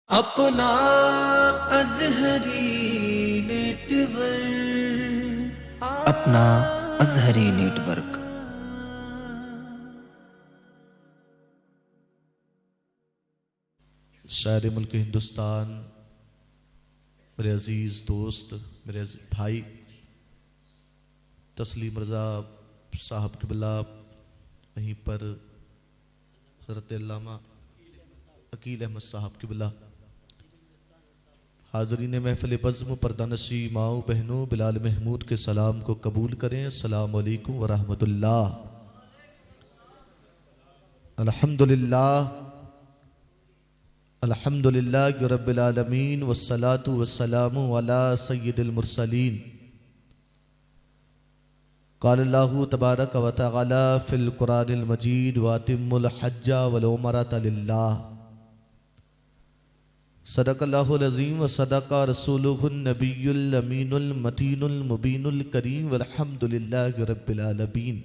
अपना अज़हरी नेटवर्क अपना अज़हरी नेटवर्क। शायर मुल्क हिंदुस्तान, मेरे अज़ीज़ दोस्त, मेरे भाई तस्लीम रज़ा साहब क़िबला, वहीं पर हज़रत अल्लामा अकील अहमद साहब क़िबला, हाज़रीन महफ़िल बज़्म, पर्दानशी माओ बहनों, बिलाल महमूद के सलाम को कबूल करें। अस्सलामु अलैकुम व रहमतुल्लाह। अल्हम्दुलिल्लाह अल्हम्दुलिल्लाहि रब्बिल आलमीन वस्सलातु वस्सलामु अला सय्यिदिल मुरसलीन। क़ालल्लाहु तबारक व तआला फ़िल क़ुरानिल मजीद व अतिम्मुल हज्ज वल उमरता लिल्लाह। सदक़ल्लाहुल अज़ीम व सदक़ रसूलुहुन नबियुल अमीनुल मतीनुल मुबीनुल करीम वल्हम्दुलिल्लाहि रब्बिल आलमीन।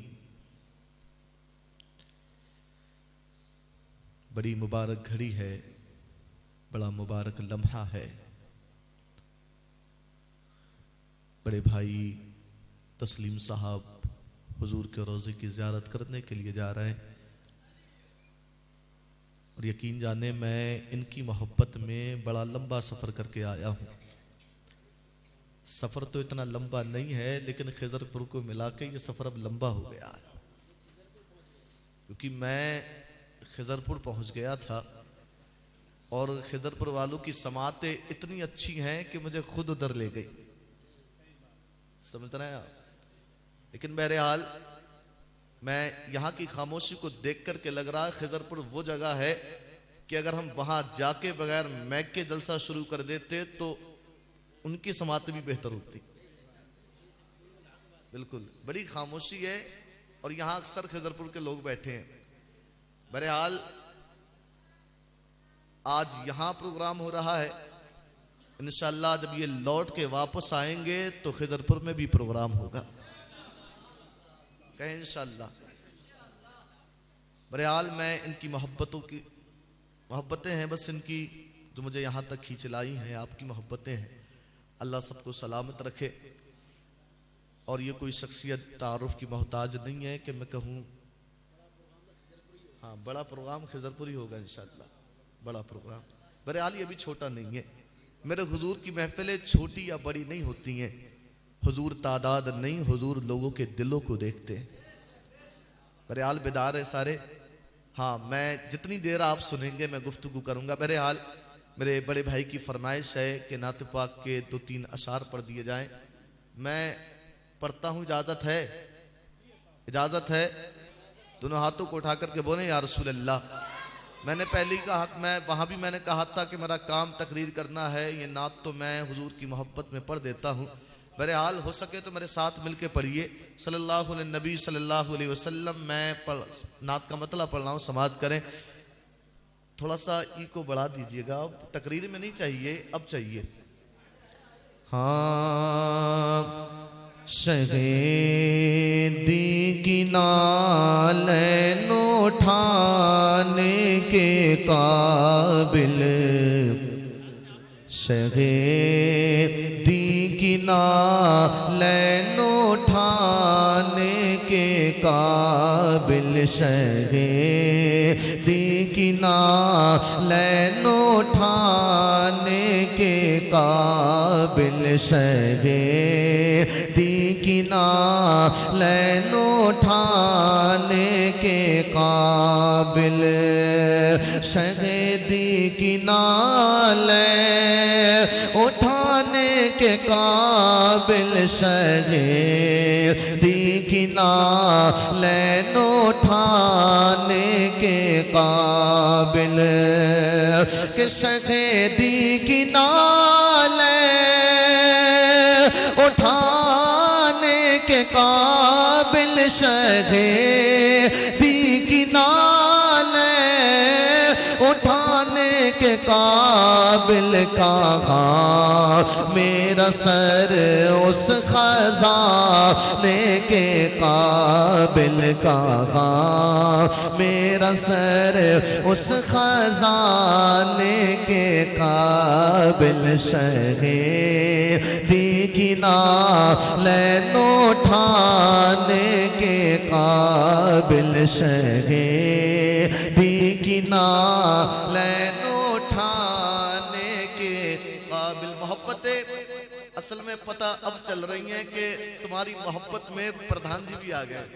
बड़ी मुबारक घड़ी है, बड़ा मुबारक लम्हा है। बड़े भाई तस्लीम साहब हुजूर के रोज़े की ज़ियारत करने के लिए जा रहे हैं, और यकीन जाने मैं इनकी मोहब्बत में बड़ा लंबा सफ़र करके आया हूँ। सफ़र तो इतना लंबा नहीं है, लेकिन खिज़रपुर को मिला के ये सफ़र अब लंबा हो गया है, क्योंकि मैं खिज़रपुर पहुँच गया था और खिज़रपुर वालों की समातें इतनी अच्छी हैं कि मुझे खुद उधर ले गई। समझ रहे हैं आप? लेकिन बहरहाल मैं यहाँ की खामोशी को देख कर के लग रहा है खिज़रपुर वो जगह है कि अगर हम वहाँ जाके बगैर मैक के जलसा शुरू कर देते तो उनकी समातें भी बेहतर होती। बिल्कुल बड़ी खामोशी है, और यहाँ अक्सर खिज़रपुर के लोग बैठे हैं। बहरहाल आज यहाँ प्रोग्राम हो रहा है, इंशाअल्लाह जब ये लौट के वापस आएंगे तो खिज़रपुर में भी प्रोग्राम होगा, कहें इंशाअल्लाह। बहरहाल मैं इनकी मोहब्बतें हैं बस इनकी, जो मुझे यहाँ तक खींच लाई हैं, आपकी मोहब्बतें हैं। अल्लाह सबको सलामत रखे। और ये कोई शख्सियत तारुफ की मोहताज नहीं है कि मैं कहूँ हाँ बड़ा प्रोग्राम खिज़रपुर ही होगा इंशाअल्लाह, बड़ा प्रोग्राम। बहरहाल ये भी छोटा नहीं है। मेरे हुजूर की महफिलें छोटी या बड़ी नहीं होती हैं। हुजूर तादाद नहीं, हुजूर लोगों के दिलों को देखते हैं। बहरहाल बेदार है सारे। हाँ, मैं जितनी देर आप सुनेंगे मैं गुफ्तगू करूँगा। बहरहाल मेरे बड़े भाई की फरमाइश है कि नात पाक के 2-3 अशार पढ़ दिए जाएं। मैं पढ़ता हूँ, इजाज़त है? इजाज़त है? दोनों हाथों को उठा करके बोलें या रसूल अल्लाह। मैंने पहले ही कहा, मैं वहाँ भी मैंने कहा था कि मेरा काम तकरीर करना है, ये नात तो मैं हुजूर की मोहब्बत में पढ़ देता हूँ। बहरहाल हो सके तो मेरे साथ मिलके पढ़िए सल्लल्लाहु अलैहि नबी सल्लल्लाहु अलैहि वसल्लम। मैं नात का मतलब पढ़ रहा हूँ, समाअत करें। थोड़ा सा ई को बढ़ा दीजिएगा, अब तकरीर में नहीं चाहिए, अब चाहिए। हाँ, शहीदी की नालैन उठाने के काबिल, शहीदी की नालैन उठाने के काबिल, शहीदी की नालैन उठाने के काबिल, शहीदी की नालैन उठाने के काबिल, शहीदी की नालैन उठाने के काबिल, शहीदी की नालैन उठाने के काबिल, कि शहीदी की नालैन उठाने के काबिल, शहीदी की नालैन उठाने के काबिल, कहा मेरा सर उस खजाने के काबिल, कहा मेरा सर उस खजाने के काबिल, काबिल शहे दीगिना लैनो ठाने के काबिल शहे दीगिना लैनो ठाने के काबिल। मोहब्बतें असल में पता अब चल रही हैं कि तुम्हारी मोहब्बत में प्रधान जी भी आ गए।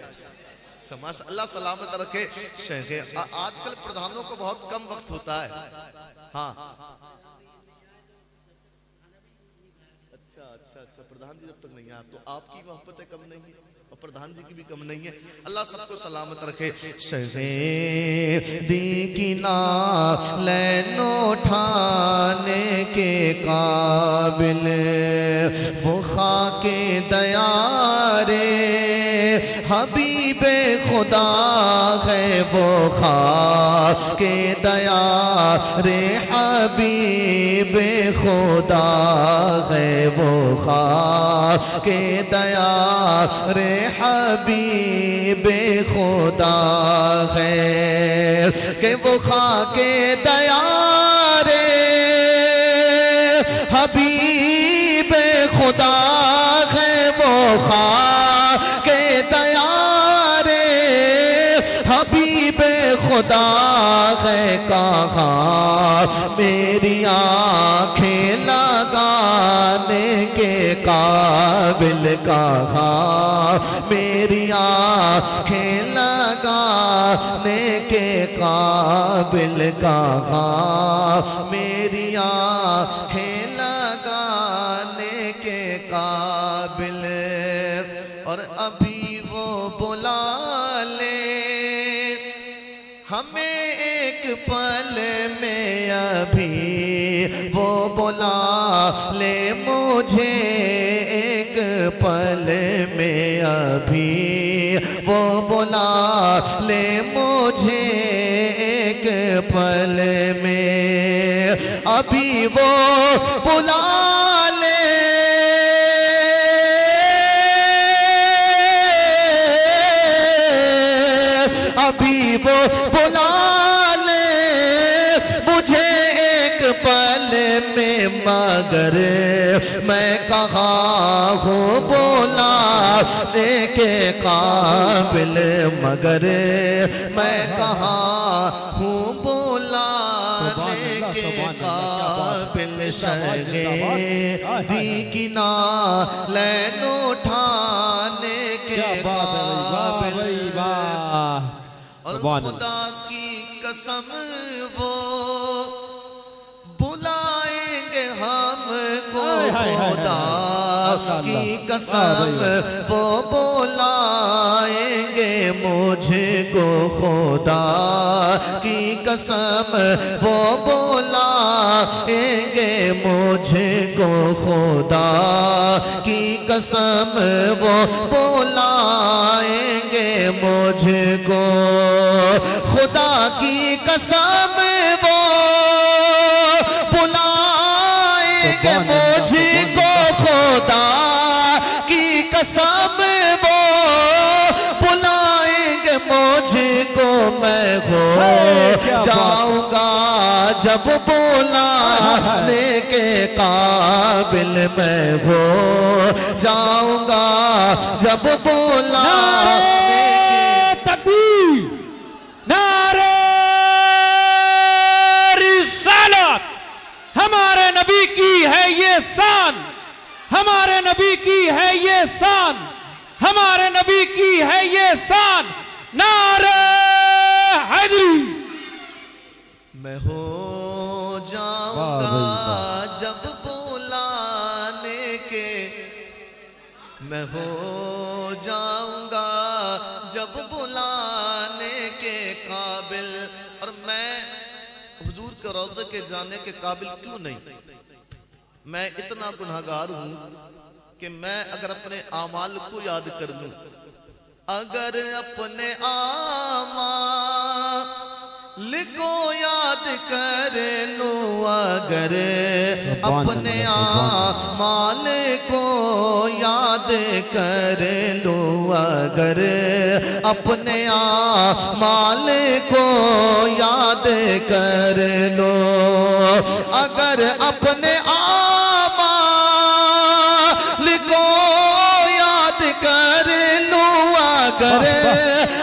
अल्लाह सलामत रखे। शेखे आजकल प्रधानों को बहुत कम वक्त होता है। हाँ अच्छा प्रधान जी जब तक नहीं आया तो आपकी मोहब्बतें कम नहीं है और प्रधान जी की भी कम नहीं है। अल्लाह सबको सलामत रखे। शेखे दीगिना लैनो ठाने के काबिल वो खाके दयारे हबीबे खुदा है वो खाके दया रे हबीबे खुदा है वो खाके दया रे हबीबे खुदा है कि वो खाके दया रे हबीबे खुदा है वो खाके दया रे हबीबे खुदा है। कहाँ मेरी आँखें लगाने के काबिल कहाँ मेरी आँखें लगाने के काबिल कहाँ मेरी आँखें लगाने के काबिल। और अभी वो बुला ले हमें एक पल में अभी वो बुला ले मुझे एक पल में अभी वो बुला ले मुझे एक पल में अभी वो बुला ले अभी वो बुला ले मुझे एक पल में मगर मैं कहाँ हूँ बोला के काबिल मगर मैं कहाँ हूँ बोला के काबिल शगे दीगिना लैनो ठाने के काबिल। और खुदा की कसम वो बुलाएंगे हमको खुदा की कसम वो बुलाएंगे मुझको खुदा की कसम वो बुलाएंगे मुझको खुदा की कसम वो बुलाएंगे मुझको खुदा की कसम वो बुलाएंगे मुझको खुदा की कसम वो बुलाएंगे मुझको मैं हो जाऊंगा जब बुलाने के काबिल मैं हो जाऊंगा जब बुलाने हमारे नबी की है ये शान हमारे नबी की है ये शान हमारे नबी की है ये शान नारे हैदरी। मैं हो जाऊंगा जब बुलाने के मैं हो जाऊंगा जब बुलाने के काबिल। और मैं हुजूर के रोज़े के जाने के काबिल क्यों नहीं? मैं इतना गुनहगार हूं कि मैं अगर अपने आमाल को याद कर लूं अगर अपने आमाल को याद कर लूं अगर अपने आमाल को याद कर लूं अगर अपने आमाल को याद कर लो, अगर अपने आमाल को याद कर लो, अगर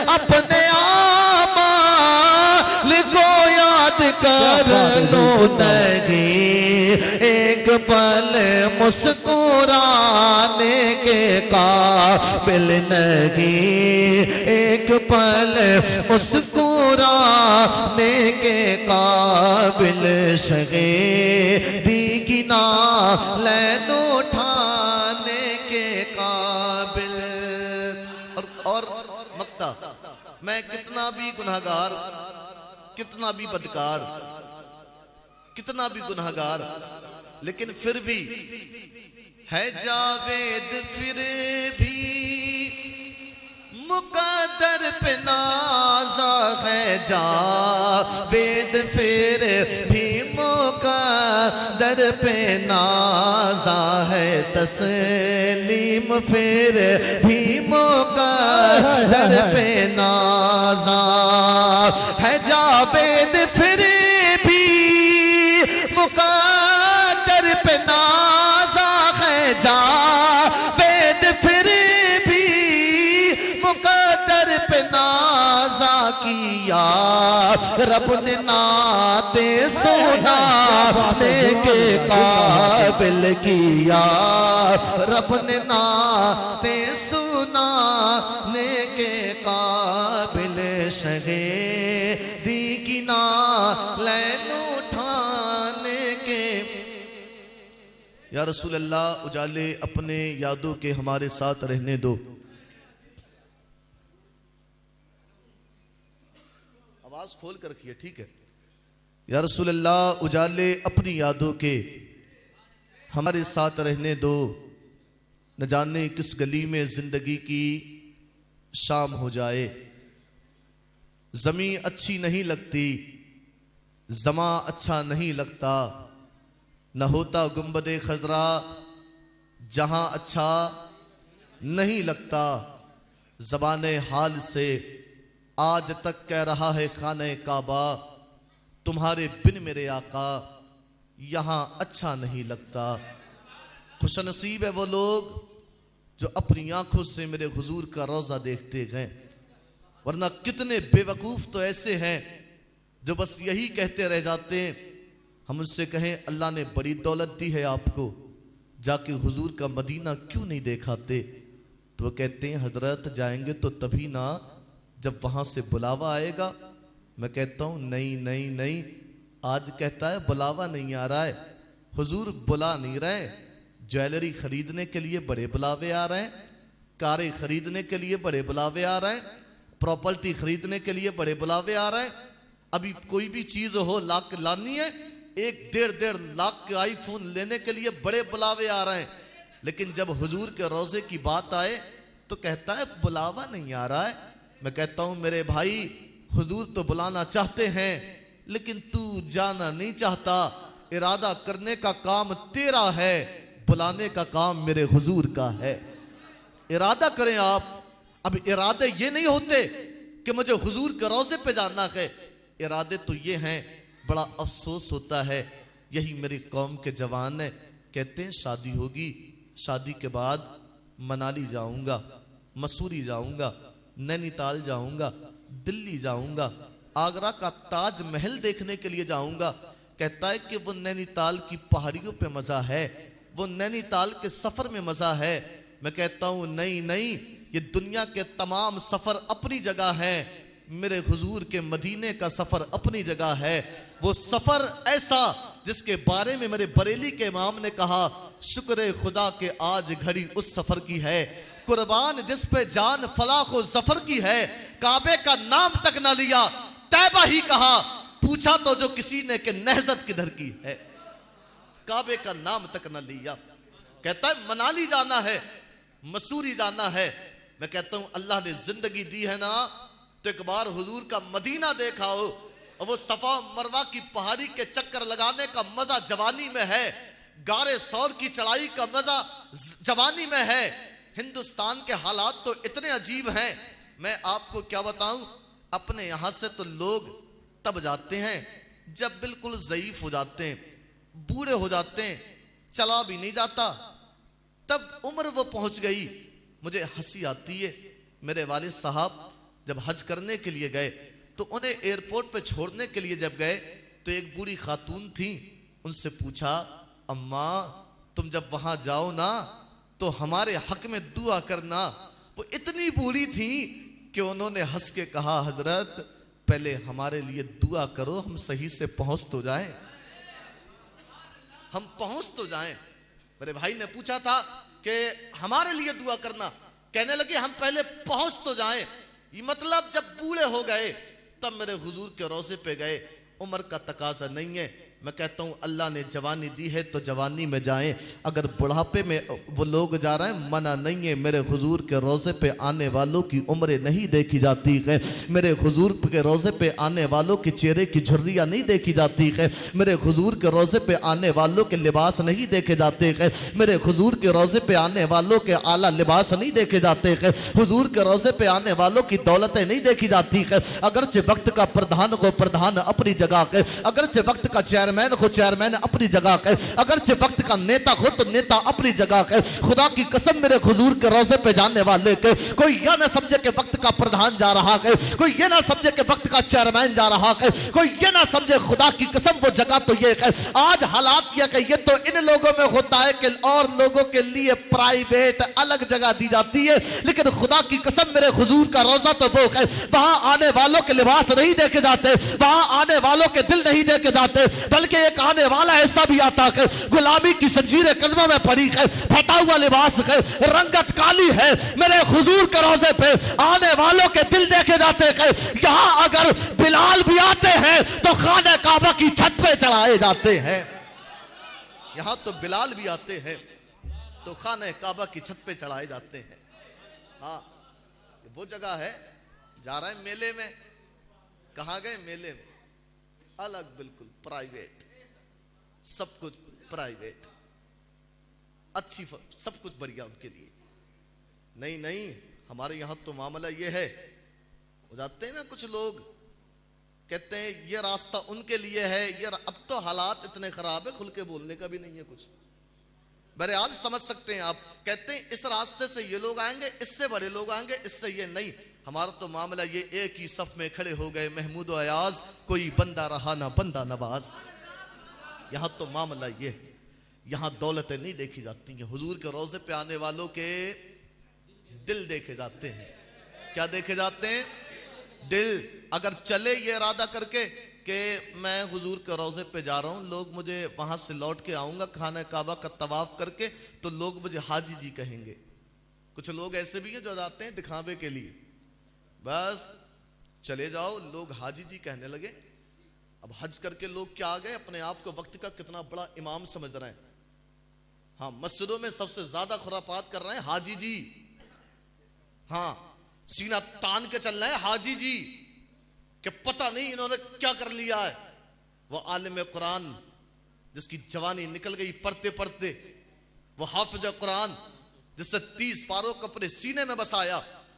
अपने आमाल को याद कर लो, नहीं एक पल मुस्कुराने के काबिल नहीं, एक पल मुस्कुराने के काबिल सगे दीगिना लैन उठाने के काबिल। और मक्ता, मैं कितना भी गुनहगार, कितना भी बदकार, कितना भी गुनहगार, लेकिन फिर भी है जावेद, फिर भी मुकद्दर पे नाज़ा है जावेद, फिर भी मुकद्दर पे नाज़ा है तस्लीम, फिर भी मुकद्दर पे नाज़ा है जावेद, फिर भी मुकद्दर पे नाज़ा है जावेद, फिर भी मुकद्दर पे नाज़ा किया रब ने नाते सुनाने के काबिल किया, रब ने नाते सुनाने के काबिल सगे दीगिना लैन उठाने के। या रसूल अल्लाह, उजाले अपने यादों के हमारे साथ रहने दो। आवाज खोल कर रखिए, ठीक है। या रसूल अल्लाह, उजाले अपनी यादों के हमारे साथ रहने दो, न जाने किस गली में जिंदगी की शाम हो जाए। जमी अच्छी नहीं लगती, जमा अच्छा नहीं लगता, न होता गुंबदे खजरा जहां अच्छा नहीं लगता। ज़बाने हाल से आज तक कह रहा है खाने काबा, तुम्हारे बिन मेरे आका यहां अच्छा नहीं लगता। खुशनसीब है वो लोग जो अपनी आंखों से मेरे हुजूर का रोजा देखते गए, वरना कितने बेवकूफ तो ऐसे हैं जो बस यही कहते रह जाते हैं। हम उससे कहें अल्लाह ने बड़ी दौलत दी है आपको, जाके हुजूर का मदीना क्यों नहीं देखाते? तो वो कहते हैं हजरत जाएंगे तो तभी ना जब वहां से बुलावा आएगा। मैं कहता हूं नहीं नहीं नहीं, आज कहता है बुलावा नहीं आ रहा है, हुजूर बुला नहीं रहे। ज्वेलरी खरीदने के लिए बड़े बुलावे आ रहे हैं, कारें खरीदने के लिए बड़े बुलावे आ रहे हैं, प्रॉपर्टी खरीदने के लिए बड़े बुलावे आ रहे हैं। अभी कोई भी चीज हो लानी है, 1-1.5 लाख के आईफोन लेने के लिए बड़े बुलावे आ रहे हैं। लेकिन जब हुजूर के रोजे की बात आए तो कहता है बुलावा नहीं आ रहा है। मैं कहता हूं मेरे भाई, हुजूर तो बुलाना चाहते हैं लेकिन तू जाना नहीं चाहता। इरादा करने का काम तेरा है, बुलाने का काम मेरे हुजूर का है। इरादा करें आप। अब इरादे ये नहीं होते कि मुझे हुजूर के रोजे पे जाना है, इरादे तो ये हैं। बड़ा अफसोस होता है, यही मेरी कौम के जवान है, कहते हैं शादी होगी, शादी के बाद मनाली जाऊंगा, मसूरी जाऊंगा, नैनीताल जाऊंगा, दिल्ली जाऊंगा, आगरा का ताजमहल देखने के लिए जाऊंगा। कहता है कि वो नैनीताल की पहाड़ियों पे मजा है, वो नैनीताल के सफर में मजा है। मैं कहता हूं नहीं नहीं, ये दुनिया के तमाम सफर अपनी जगह है, मेरे हुजूर के मदीने का सफर अपनी जगह है। वो सफर ऐसा जिसके बारे में मेरे बरेली के इमाम ने कहा, शुक्र खुदा के आज घड़ी उस सफर की है, कुर्बान जिस पे जान फलाह व जफर की है। काबे का नाम तक ना लिया, तैबा ही कहा, पूछा तो जो किसी ने कि नहजत किधर की है। काबे का नाम तक ना लिया। कहता है मनाली जाना है, मसूरी जाना है। मैं कहता हूं अल्लाह ने जिंदगी दी है ना, तो एक बार हुजूर का मदीना देखा हो, और वो सफा मरवा की पहाड़ी के चक्कर लगाने का मजा जवानी में है, गारे सौर की चढ़ाई का मजा जवानी में है। हिंदुस्तान के हालात तो इतने अजीब हैं मैं आपको क्या बताऊं, अपने यहां से तो लोग तब जाते हैं जब बिल्कुल ज़ईफ हो जाते हैं, बूढ़े हो जाते हैं, चला भी नहीं जाता, तब उम्र वो पहुंच गई। मुझे हंसी आती है, मेरे वालिद साहब जब हज करने के लिए गए तो उन्हें एयरपोर्ट पे छोड़ने के लिए जब गए तो एक बूढ़ी खातून थी, उनसे पूछा, अम्मा तुम जब वहां जाओ ना तो हमारे हक में दुआ करना। वो इतनी बूढ़ी थी कि उन्होंने हंस के कहा, हजरत पहले हमारे लिए दुआ करो, हम सही से पहुंच तो जाएं, हम पहुंच तो जाएं। मेरे भाई ने पूछा था कि हमारे लिए दुआ करना, कहने लगे हम पहले पहुंच तो जाएं। ये मतलब जब बूढ़े हो गए तब मेरे हुजूर के रोज़े पे गए। उम्र का तकाजा नहीं है, मैं कहता हूँ अल्लाह ने जवानी दी है तो जवानी में जाएं। अगर बुढ़ापे में वो लोग जा रहे हैं, मना नहीं है। मेरे हुजूर के रोज़े पे आने वालों की उम्रें नहीं देखी जाती है, मेरे हुजूर के रोज़े पे आने वालों के चेहरे की झुर्रियाँ नहीं देखी जाती है, मेरे हुजूर के रोज़े पे आने वालों के लिबास नहीं देखे जाते हैं, मेरे हुजूर के रोज़े पे आने वालों के आला लिबास नहीं देखे जाते हैं, हुजूर के रोज़े पे आने वालों की दौलतें नहीं देखी जाती है। अगरचे वक्त का प्रधान को प्रधान अपनी जगह के, अगरचे वक्त का चेयरमैन को चेयरमैन अपनी जगह के, अगरचे वक्त का नेता हो तो नेता अपनी जगह के। खुदा की कसम मेरे हुजूर के रोज़े पे जाने वाले के कोई यह ना समझे कि वक्त का प्रधान जा रहा है, कोई ये ना समझे कि वक्त का चेयरमैन जा रहा है, कोई ये ना समझे, खुदा की कसम वो जगह तो ये है। आज हालात यह कि ये तो इन लोगों में होता है कि और लोगों के लिए प्राइवेट अलग जगह दी जाती है, लेकिन खुदा की कसम मेरे हुजूर का रोज़ा तो वो है, वहां आने वालों के लिबास नहीं देखे जाते, वहां आने वालों के दिल नहीं देखे जाते, बल्कि एक आने वाला ऐसा भी आता है गुलामी की जंजीरें कदमों में पड़ी है, फटा हुआ लिबास है, रंगत काली है। मेरे हुजूर के रोज़े पे आने वालों के दिल देखे जाते हैं। यहां अगर बिलाल भी आते हैं तो खाने काबा की छत पे चढ़ाए जाते हैं, यहां तो बिलाल भी आते हैं तो खाने काबा की छत पे चढ़ाए जाते हैं। हाँ, वो जगह है, जा रहे हैं मेले में, कहां गए मेले में, अलग बिल्कुल प्राइवेट, सब कुछ प्राइवेट, अच्छी सब कुछ बढ़िया उनके लिए। नहीं नहीं, हमारे यहां तो मामला ये है, हो जाते हैं ना कुछ लोग कहते हैं ये रास्ता उनके लिए है, ये अब तो हालात इतने खराब है, खुल के बोलने का भी नहीं है कुछ। बहरहाल समझ सकते हैं आप, कहते हैं इस रास्ते से ये लोग आएंगे, इससे बड़े लोग आएंगे, इससे ये नहीं। हमारा तो मामला ये, एक ही सफ में खड़े हो गए महमूद अयाज, कोई बंदा रहा ना बंदा नवाज। यहां तो मामला ये, यहां दौलतें नहीं देखी जाती हैं, हुजूर के रोज़े पे आने वालों के दिल देखे जाते हैं। क्या देखे जाते हैं? दिल। अगर चले ये इरादा करके कि मैं हुजूर के रोज़े पे जा रहा हूं, लोग मुझे वहां से लौट के आऊंगा खाना काबा का तवाफ करके, तो लोग मुझे हाजी जी कहेंगे। कुछ लोग ऐसे भी हैं जो जाते हैं दिखावे के लिए, बस चले जाओ, लोग हाजी जी कहने लगे। अब हज करके लोग क्या आ गए, अपने आप को वक्त का कितना बड़ा इमाम समझ रहे हैं। हाँ, मस्जिदों में सबसे ज्यादा खुरापात कर रहे हैं हाजी जी। हाँ, सीना तान के चल रहे हैं हाजी जी, कि पता नहीं इन्होंने क्या कर लिया है। वो आलिम कुरान जिसकी जवानी निकल गई पढ़ते पढ़ते, वो हाफिज कुरान जिससे 30 पारों को अपने सीने में बसाया।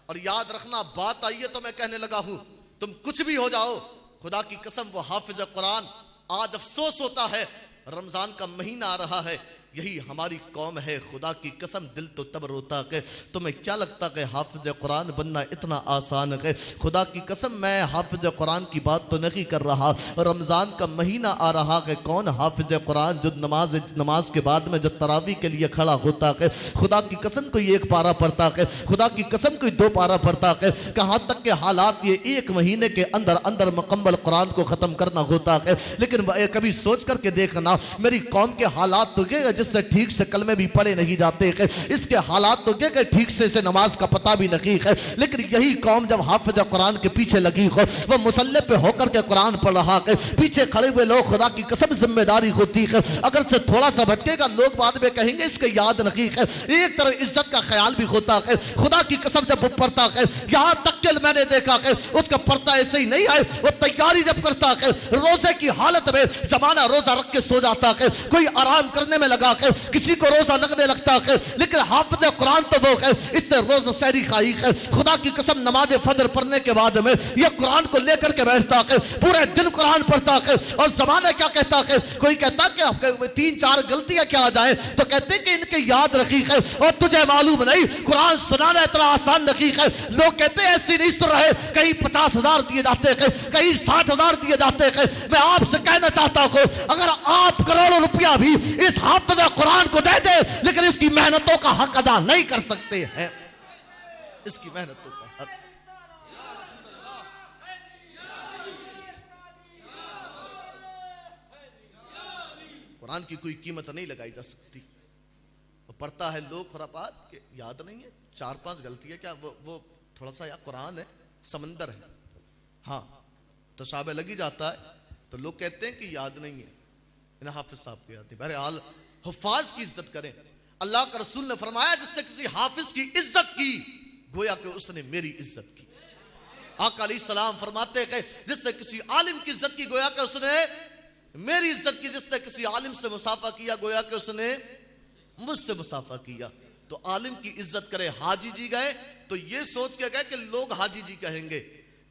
और याद रखना, बात आई है तो मैं कहने लगा हूं, तुम कुछ भी हो जाओ, खुदा की कसम वो हाफिज कुरान। आज अफसोस होता है, रमजान का महीना आ रहा है, यही हमारी कौम है, खुदा की कसम दिल तो तब रोता है। तुम्हें क्या लगता है हाफिज कुरान बनना इतना आसान है? खुदा की कसम मैं हाफिज कुरान की बात तो नहीं कर रहा। रमज़ान का महीना आ रहा है, कौन हाफिज कुरान जो नमाज के बाद में जो तरावी के लिए खड़ा होता है, खुदा की कसम कोई 1 पारा पढ़ता है, खुदा की कसम कोई 2 पारा पढ़ता है। कहाँ तक के हालात ये 1 महीने के अंदर अंदर मुकम्मल कुरान को ख़त्म करना होता है। लेकिन कभी सोच करके देखना, मेरी कौम के हालात तो क्या, जिससे ठीक से कलमे भी पढ़े नहीं जाते हैं, इसके हालात तो क्या कि ठीक से इसे नमाज का पता भी नहीं है। लेकिन यही कौम जब हाफिज कुरान के पीछे लगी हो, वो मुसल्ले पे होकर के कुरान पढ़ रहा है, पीछे खड़े हुए लोग, खुदा की कसम जिम्मेदारी होती है, अगर से थोड़ा सा भटकेगा लोग बाद में कहेंगे इसके याद नहीं है। एक तरह इज्जत का ख्याल भी होता है। खुदा की कसम जब वो पढ़ता है, यहां तक कि मैंने देखा है उसका पढ़ता ऐसे ही नहीं है, वो तैयारी जब करता है, रोजे की हालत में जमाना रोजा रख के सो जाता है, कोई आराम करने में लगा है, किसी को रोजा लगने लगता है। लेकिन हाफिज कुरान तो वो है, इसने रोज सहरी खाई है। खुदा की कसम नमाज फजर पढ़ने के बाद में ये कुरान को लेकर के बैठता है, पूरे दिन कुरान पढ़ता है। और जमाना क्या कहता है, कोई कहता कि 3-4 गलतियां क्या आ जाए तो कहते हैं कि इनके याद रखी है। और तुझे मालूम नहीं कुरान सुनाना इतना आसान नहीं है। लोग कहते हैं ऐसी नहीं सुन रहे, कहीं 50,000 दिए जाते हैं, कहीं 60,000 दिए जाते हैं। मैं आपसे कहना चाहता हूं, अगर आप करोड़ों रुपया भी इस हाफिज कुरान को दे दे, लेकिन इसकी मेहनतों का हक अदा नहीं कर सकते हैं। इसकी मेहनतों का हक कुरान की कोई कीमत नहीं लगाई जा सकती। वो पढ़ता है लोग खुरापात के याद नहीं है, 4-5 गलतियां क्या, वो थोड़ा सा यार कुरान है समंदर है। हाँ तो शाबे लगी जाता है तो लोग कहते हैं कि याद नहीं है, इन्हें हाफिज साहब को याद नहीं। बहरहाल हुफ्फाज की इज्जत करें। अल्लाह का रसूल ने फरमाया जिसने किसी हाफिज की इज्जत की गोया कि उसने मेरी इज्जत की। आका अलैहिस्सलाम फरमाते हैं जिसने किसी आलिम की इज्जत की गोया कि उसने मेरी इज्जत की। जिसने किसी आलिम से मुसाफा किया गोया कि उसने मुझसे मुसाफा किया। तो आलिम की इज्जत करे। हाजी जी गए तो ये सोच के गए कि लोग हाजी जी कहेंगे।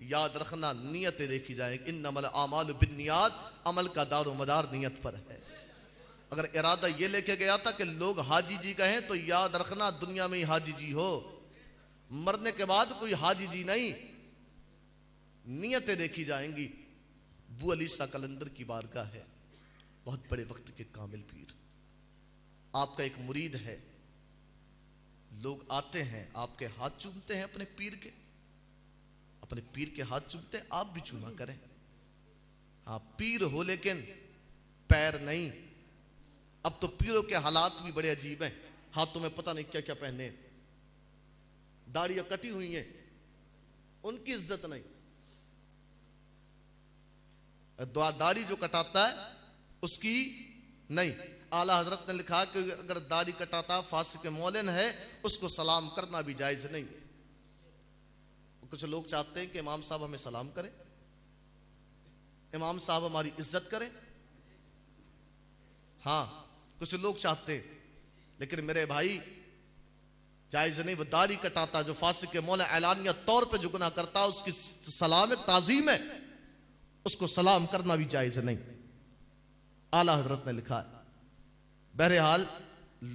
याद रखना नियतें देखी जाएंगी। इन्नमल आमालु बिन्नियात, अमल का दारो मदार नियत पर है। अगर इरादा ये लेके गया था कि लोग हाजी जी कहें तो याद रखना दुनिया में ही हाजी जी हो, मरने के बाद कोई हाजी जी नहीं। नियतें देखी जाएंगी। बू अली शाह कलंदर की बारगाह है, बहुत बड़े वक्त के कामिल पीर। आपका एक मुरीद है, लोग आते हैं आपके हाथ चूमते हैं, अपने पीर के हाथ चूमते हैं, आप भी चूमा करें। हाँ पीर हो लेकिन पैर नहीं। अब तो पीरों के हालात भी बड़े अजीब हैं। हाथों में पता नहीं क्या क्या पहने, दाढ़ियां कटी हुई हैं, उनकी इज्जत नहीं। दाढ़ी जो कटाता है उसकी नहीं। आला हजरत ने लिखा कि अगर दाढ़ी कटाता फासिक मौलिन है उसको सलाम करना भी जायज नहीं। कुछ लोग चाहते हैं कि इमाम साहब हमें सलाम करें, इमाम साहब हमारी इज्जत करें। हाँ कुछ लोग चाहते हैं, लेकिन मेरे भाई जायज नहीं। वो दाढ़ी कटाता जो फासिक मौला ऐलानिया तौर पे जो गुनाह करता, उसकी सलाम ताजीम है, उसको सलाम करना भी जायज नहीं। आला हजरत ने लिखा है। बहरहाल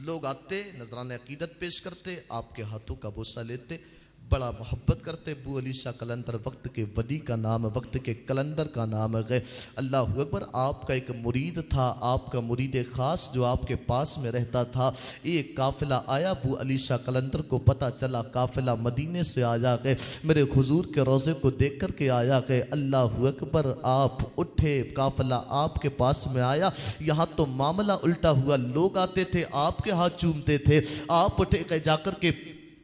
लोग आते, नजराने अकीदत पेश करते, आपके हाथों का बोसा लेते, बड़ा मोहब्बत करते। बू अली शाह कलंदर वक्त के वली का नाम, वक्त के कलंदर का नाम है। अल्लाह अकबर। आपका एक मुरीद था, आपका मुरीद खास जो आपके पास में रहता था। एक काफिला आया, बू अली शाह कलंदर को पता चला काफिला मदीने से आया गए, मेरे हुजूर के रोज़े को देख कर के आया गए। अल्लाह अकबर। आप उठे, काफिला आपके पास में आया। यहाँ तो मामला उल्टा हुआ, लोग आते थे आपके हाथ चूमते थे, आप उठे गए जाकर के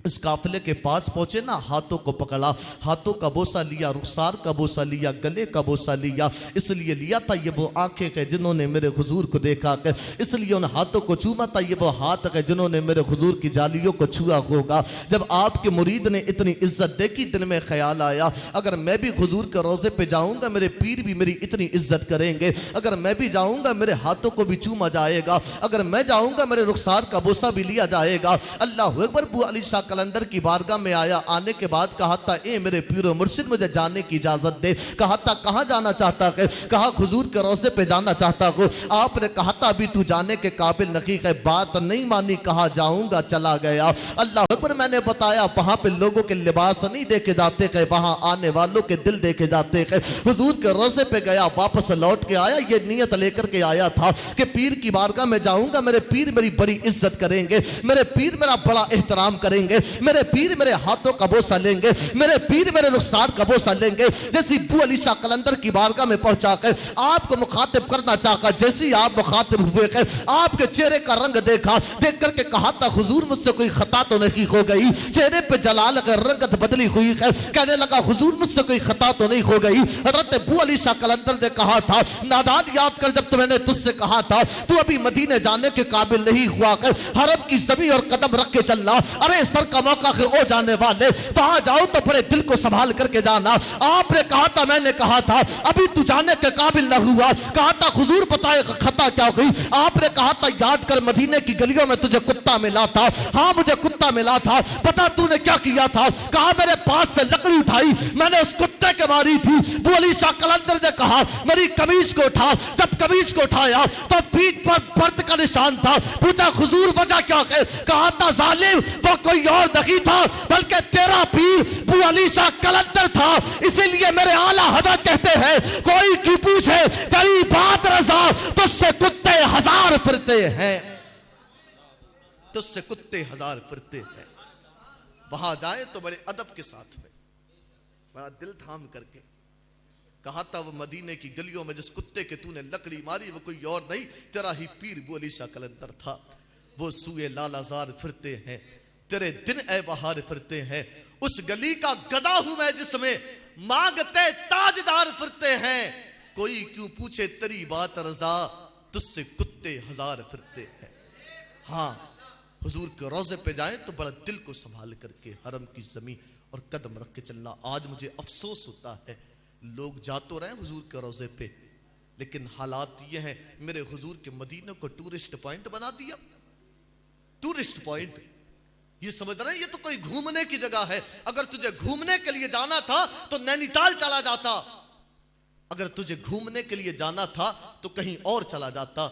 इस काफिले के पास पहुंचे ना, हाथों को पकड़ा, हाथों का बोसा लिया, रुखसार का बोसा लिया, गले का बोसा लिया। इसलिए लिया था ये वो आंखें के जिन्होंने मेरे हुजूर को देखा के, इसलिए उन हाथों को चूमा था ये वो हाथ के जिन्होंने मेरे हुजूर की जालियों को छुआ होगा। जब आपके मुरीद ने इतनी इज्जत देखी, दिल में ख्याल आया अगर मैं भी हुजूर के रोजे पे जाऊंगा मेरे पीर भी मेरी इतनी इज्जत करेंगे, अगर मैं भी जाऊंगा मेरे हाथों को भी चूमा जाएगा, अगर मैं जाऊंगा मेरे रुखसार का बोसा भी लिया जाएगा। अल्लाह अकबर। बू अली शाह कलंदर की बारगाह में आया। आने के बाद कहा था ए मेरे पीरो मुर्शिद मुझे जाने की इजाजत दे। कहा था कहां जाना चाहता है? कहा हुजूर के रोज़े पे जाना चाहता हूं। आपने कहा था अभी तू जाने के काबिल नहीं है। बात नहीं मानी, कहा जाऊंगा, चला गया। अल्लाह अकबर। मैंने बताया वहां पे लोगों के लिबास नहीं देखे जाते हैं, वहां आने वालों के दिल देखे जाते हैं। हुजूर के रोज़े पे गया, वापस लौट के आया, ये नियत लेकर के आया था कि पीर की बारगाह में जाऊंगा, मेरे पीर मेरी बड़ी इज्जत करेंगे, मेरे पीर मेरा बड़ा एहतराम करेंगे, मेरे पीर मेरे हाथों का बोसा लेंगे, मेरे पीर मेरे रुखसार का बोसा लेंगे। जैसी बू अली शाह कलंदर की बारगाह में पहुंचा कर आपको मुखातिब करना चाहा, जैसी आप मुखातिब हुए, आपके चेहरे का रंग देखा, देख करके कहा था हुजूर मुझसे कोई खता तो नहीं हो हो गई, चेहरे पे जलाल का रंगत बदली हुई है। कहने लगा हुजूर मुझसे कोई खता तो नहीं हो गई। हजरत अबू अली शाह कलंदर ने कहा था, नादान याद कर जब मैंने तुझसे कहा था तू अभी मदीने जाने के काबिल नहीं हुआ कर, हरम की जमीन और कदम रख के चलना। अरे सर का मौका है ओ जाने वाले, वहां जाओ तो बड़े दिल को संभाल करके जाना। आपने कहा था, मैंने कहा था अभी तू जाने के काबिल न हुआ। कहा था हुजूर बताएगा खता क्या हुई। आपने कहा था याद कर मदीने की गलियों में तुझे कुत्ता मिला था। हाँ मुझे कुत्ता मिला था। पता तूने क्या किया था? कहा मेरे पास से लकड़ी उठाई, मैंने उस कुत्ते के मारी थी। अबू अली शाह कलंदर ने कहा मेरी कमीज को उठा। जब कमीज को उठाया तो पीठ पर दर्द का निशान था। पूछा हुजूर वजह क्या है? कहा था जालिम वो कोई और नहीं था बल्कि तेरा पीर अबू अली शाह कलंदर था। इसीलिए मेरे आला हजरत कहते हैं कोई की पूछे तेरी बात रजा तुझसे कुत्ते हजार फिरते हैं, तुझसे कुत्ते हजार फिरते हैं। वहां जाए तो बड़े अदब के साथ में, बड़ा दिल थाम करके कहा था वो मदीने की गलियों में जिस कुत्ते के तूने लकड़ी मारी वो कोई और नहीं तेरा ही पीर अबू अली शाह कलंदर था। वो सूए लालाजार फिरते हैं, तेरे दिन ए बहार फिरते हैं। उस गली का गदा हूं मैं जिसमें मांगते ताजदार फिरते हैं। कोई क्यों पूछे तेरी बात रजा तुझसे कुत्ते हजार फिरते हैं। हाँ हुजूर के रोजे पे जाएं तो बड़ा दिल को संभाल करके हरम की जमीन और कदम रख के चलना। आज मुझे अफसोस होता है लोग जा तो रहे हुजूर के रोजे पे, लेकिन हालात ये हैं मेरे हुजूर के मदीने को टूरिस्ट पॉइंट बना दिया। टूरिस्ट पॉइंट ये समझ रहे हैं ये तो कोई घूमने की जगह है। अगर तुझे घूमने के लिए जाना था तो नैनीताल चला जाता, अगर तुझे घूमने के लिए जाना था तो कहीं और चला जाता।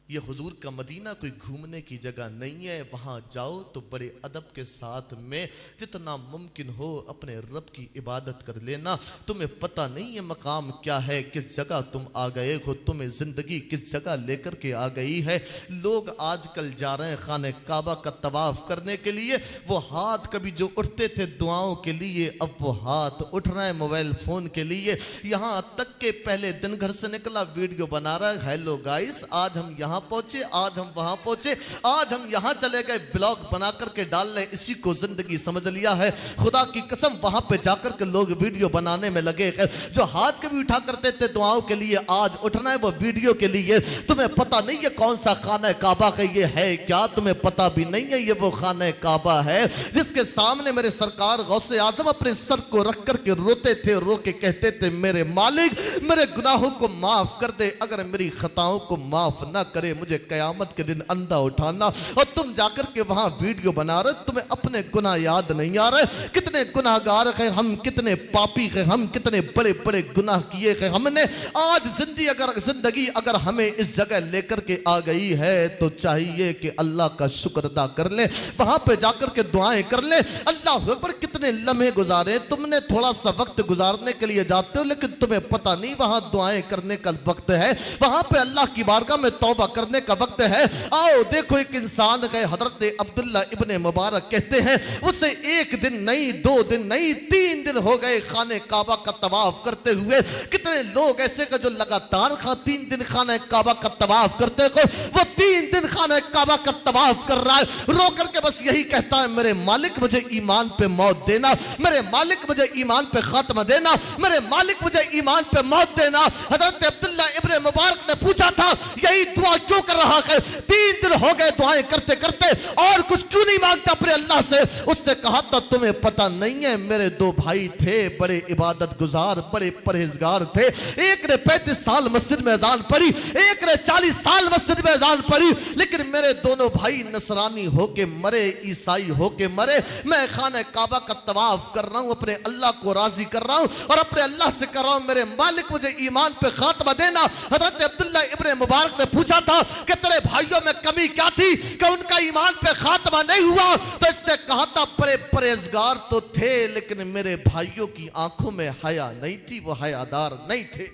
ये हुजूर का मदीना कोई घूमने की जगह नहीं है। वहां जाओ तो बड़े अदब के साथ में जितना मुमकिन हो अपने रब की इबादत कर लेना। तुम्हें पता नहीं है मकाम क्या है, किस जगह तुम आ गए हो, तुम्हें जिंदगी किस जगह लेकर के आ गई है। लोग आजकल जा रहे हैं खाने काबा का तवाफ करने के लिए, वो हाथ कभी जो उठते थे दुआओं के लिए अब वो हाथ उठ रहे हैं मोबाइल फोन के लिए। यहां तक के पहले दिन घर से निकला वीडियो बना रहा है, हेलो गाइस आज हम यहाँ पहुंचे, आज हम वहां पहुंचे, आज हम यहां चले गए, ब्लॉग बना करके डाल रहे, इसी को जिंदगी समझ लिया है। खुदा की कसम वहां पे जाकर के लोग वीडियो बनाने में लगे। जो हाथ कभी उठा करते थे दुआओं के लिए आज उठना है वो वीडियो के लिए। तुम्हें पता नहीं है कौन सा खाना काबा का ये है क्या? तुम्हें पता भी नहीं है ये वो खाना काबा है जिसके सामने मेरे सरकार गौसे आजम अपने सर को रख करके रोते थे, रो के कहते थे मेरे मालिक मेरे गुनाहों को माफ कर दे, अगर मेरी खताओं को माफ ना करे मुझे कयामत के दिन अंधा उठाना। और तुम जाकर के वहां वीडियो बना रहे, तुम्हें अपने गुनाह याद नहीं आ रहे। कितने गुनाहगार हैं हम, कितने पापी हैं हम, कितने बड़े बड़े गुनाह किए हैं हमने। आज जिंदगी अगर हमें इस जगह लेकर के आ गई है तो चाहिए कि अल्लाह का शुक्र अदा कर ले, वहां पे जाकर के दुआएं कर ले। अल्लाह अकबर कितने लम्हे गुजारे, तुमने थोड़ा सा वक्त गुजारने के लिए जाते हो लेकिन तुम्हें पता नहीं वहां दुआएं करने का वक्त है, वहां पे अल्लाह की बारगाह में तौबा करने का वक्त है। आओ देखो एक इंसान है हजरत अब्दुल्ला इब्ने मुबारक कहते हैं उसे एक दिन नहीं, 2 दिन नहीं, 3 दिन हो गए खाने काबा का तवाफ करते हुए। कितने लोग ऐसे का जो लगातार 3 दिन खाने काबा का तवाफ करते हो, वो 3 दिन खाने काबा का तवाफ कर रहा है, रो करके बस यही कहता है मेरे मालिक मुझे ईमान पे मौत देना, मेरे मालिक मुझे ईमान पे खात्मा देना, मेरे मालिक मुझे ईमान पे मौत देना। हजरत अब्दुल्ला इब्ने मुबारक ने पूछा था यही दुआ क्यों कर रहा है? 3 दिन हो गए दुआएं करते करते और कुछ क्यों नहीं मांगता अपने अल्लाह से? उसने कहा था तुम्हें पता नहीं है मेरे 2 भाई थे बड़े इबादत गुजार, बड़े परहेजगार थे। एक ने 35 साल मस्जिद में अजान पढ़ी, एक ने 40 साल मस्जिद में अजान पढ़ी, लेकिन मेरे दोनों भाई नसरानी होके मरे, ईसाई होके मरे। मैं खाने काबा का तवाफ कर रहा हूं, अपने अल्लाह को राजी कर रहा हूं और अपने अल्लाह से कर रहा हूं मेरे मालिक मुझे ईमान पे खात्मा देना। हजरत अब्दुल्ला इब्ने मुबारक ने पूछा था कि तेरे भाइयों में कमी क्या थी कि उनका ईमान पे खात्मा नहीं हुआ? तो इसने कहा था बड़े परहेजगार तो थे लेकिन मेरे भाइयों की आंखों में हया नहीं थी, वो हयादार नहीं थे,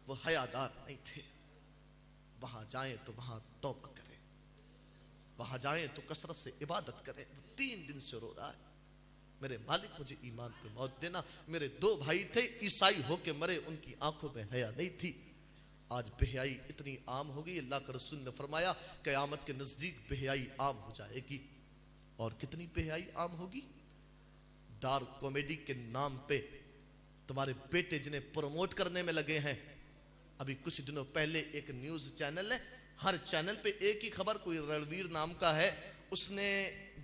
वो हयादार नहीं थे। वहां जाएं तो वहां तौबा करें, वहां जाएं तो कसरत से इबादत करें। 3 दिन से रो रहा है मेरे मालिक मुझे ईमान पे मौत देना। मेरे 2 भाई थे ईसाई होके मरे, उनकी आंखों में हया नहीं थी। आज बेहयाई इतनी आम हो गई, अल्लाह के रसूल ने फरमाया क़यामत के नजदीक बेहयाई आम हो जाएगी। और कितनी बेहयाई आम होगी। डार्क कॉमेडी के नाम पे तुम्हारे बेटे जिन्हें प्रमोट करने में लगे हैं। अभी कुछ दिनों पहले एक न्यूज चैनल है, हर चैनल पे एक ही खबर, कोई रणवीर नाम का है, उसने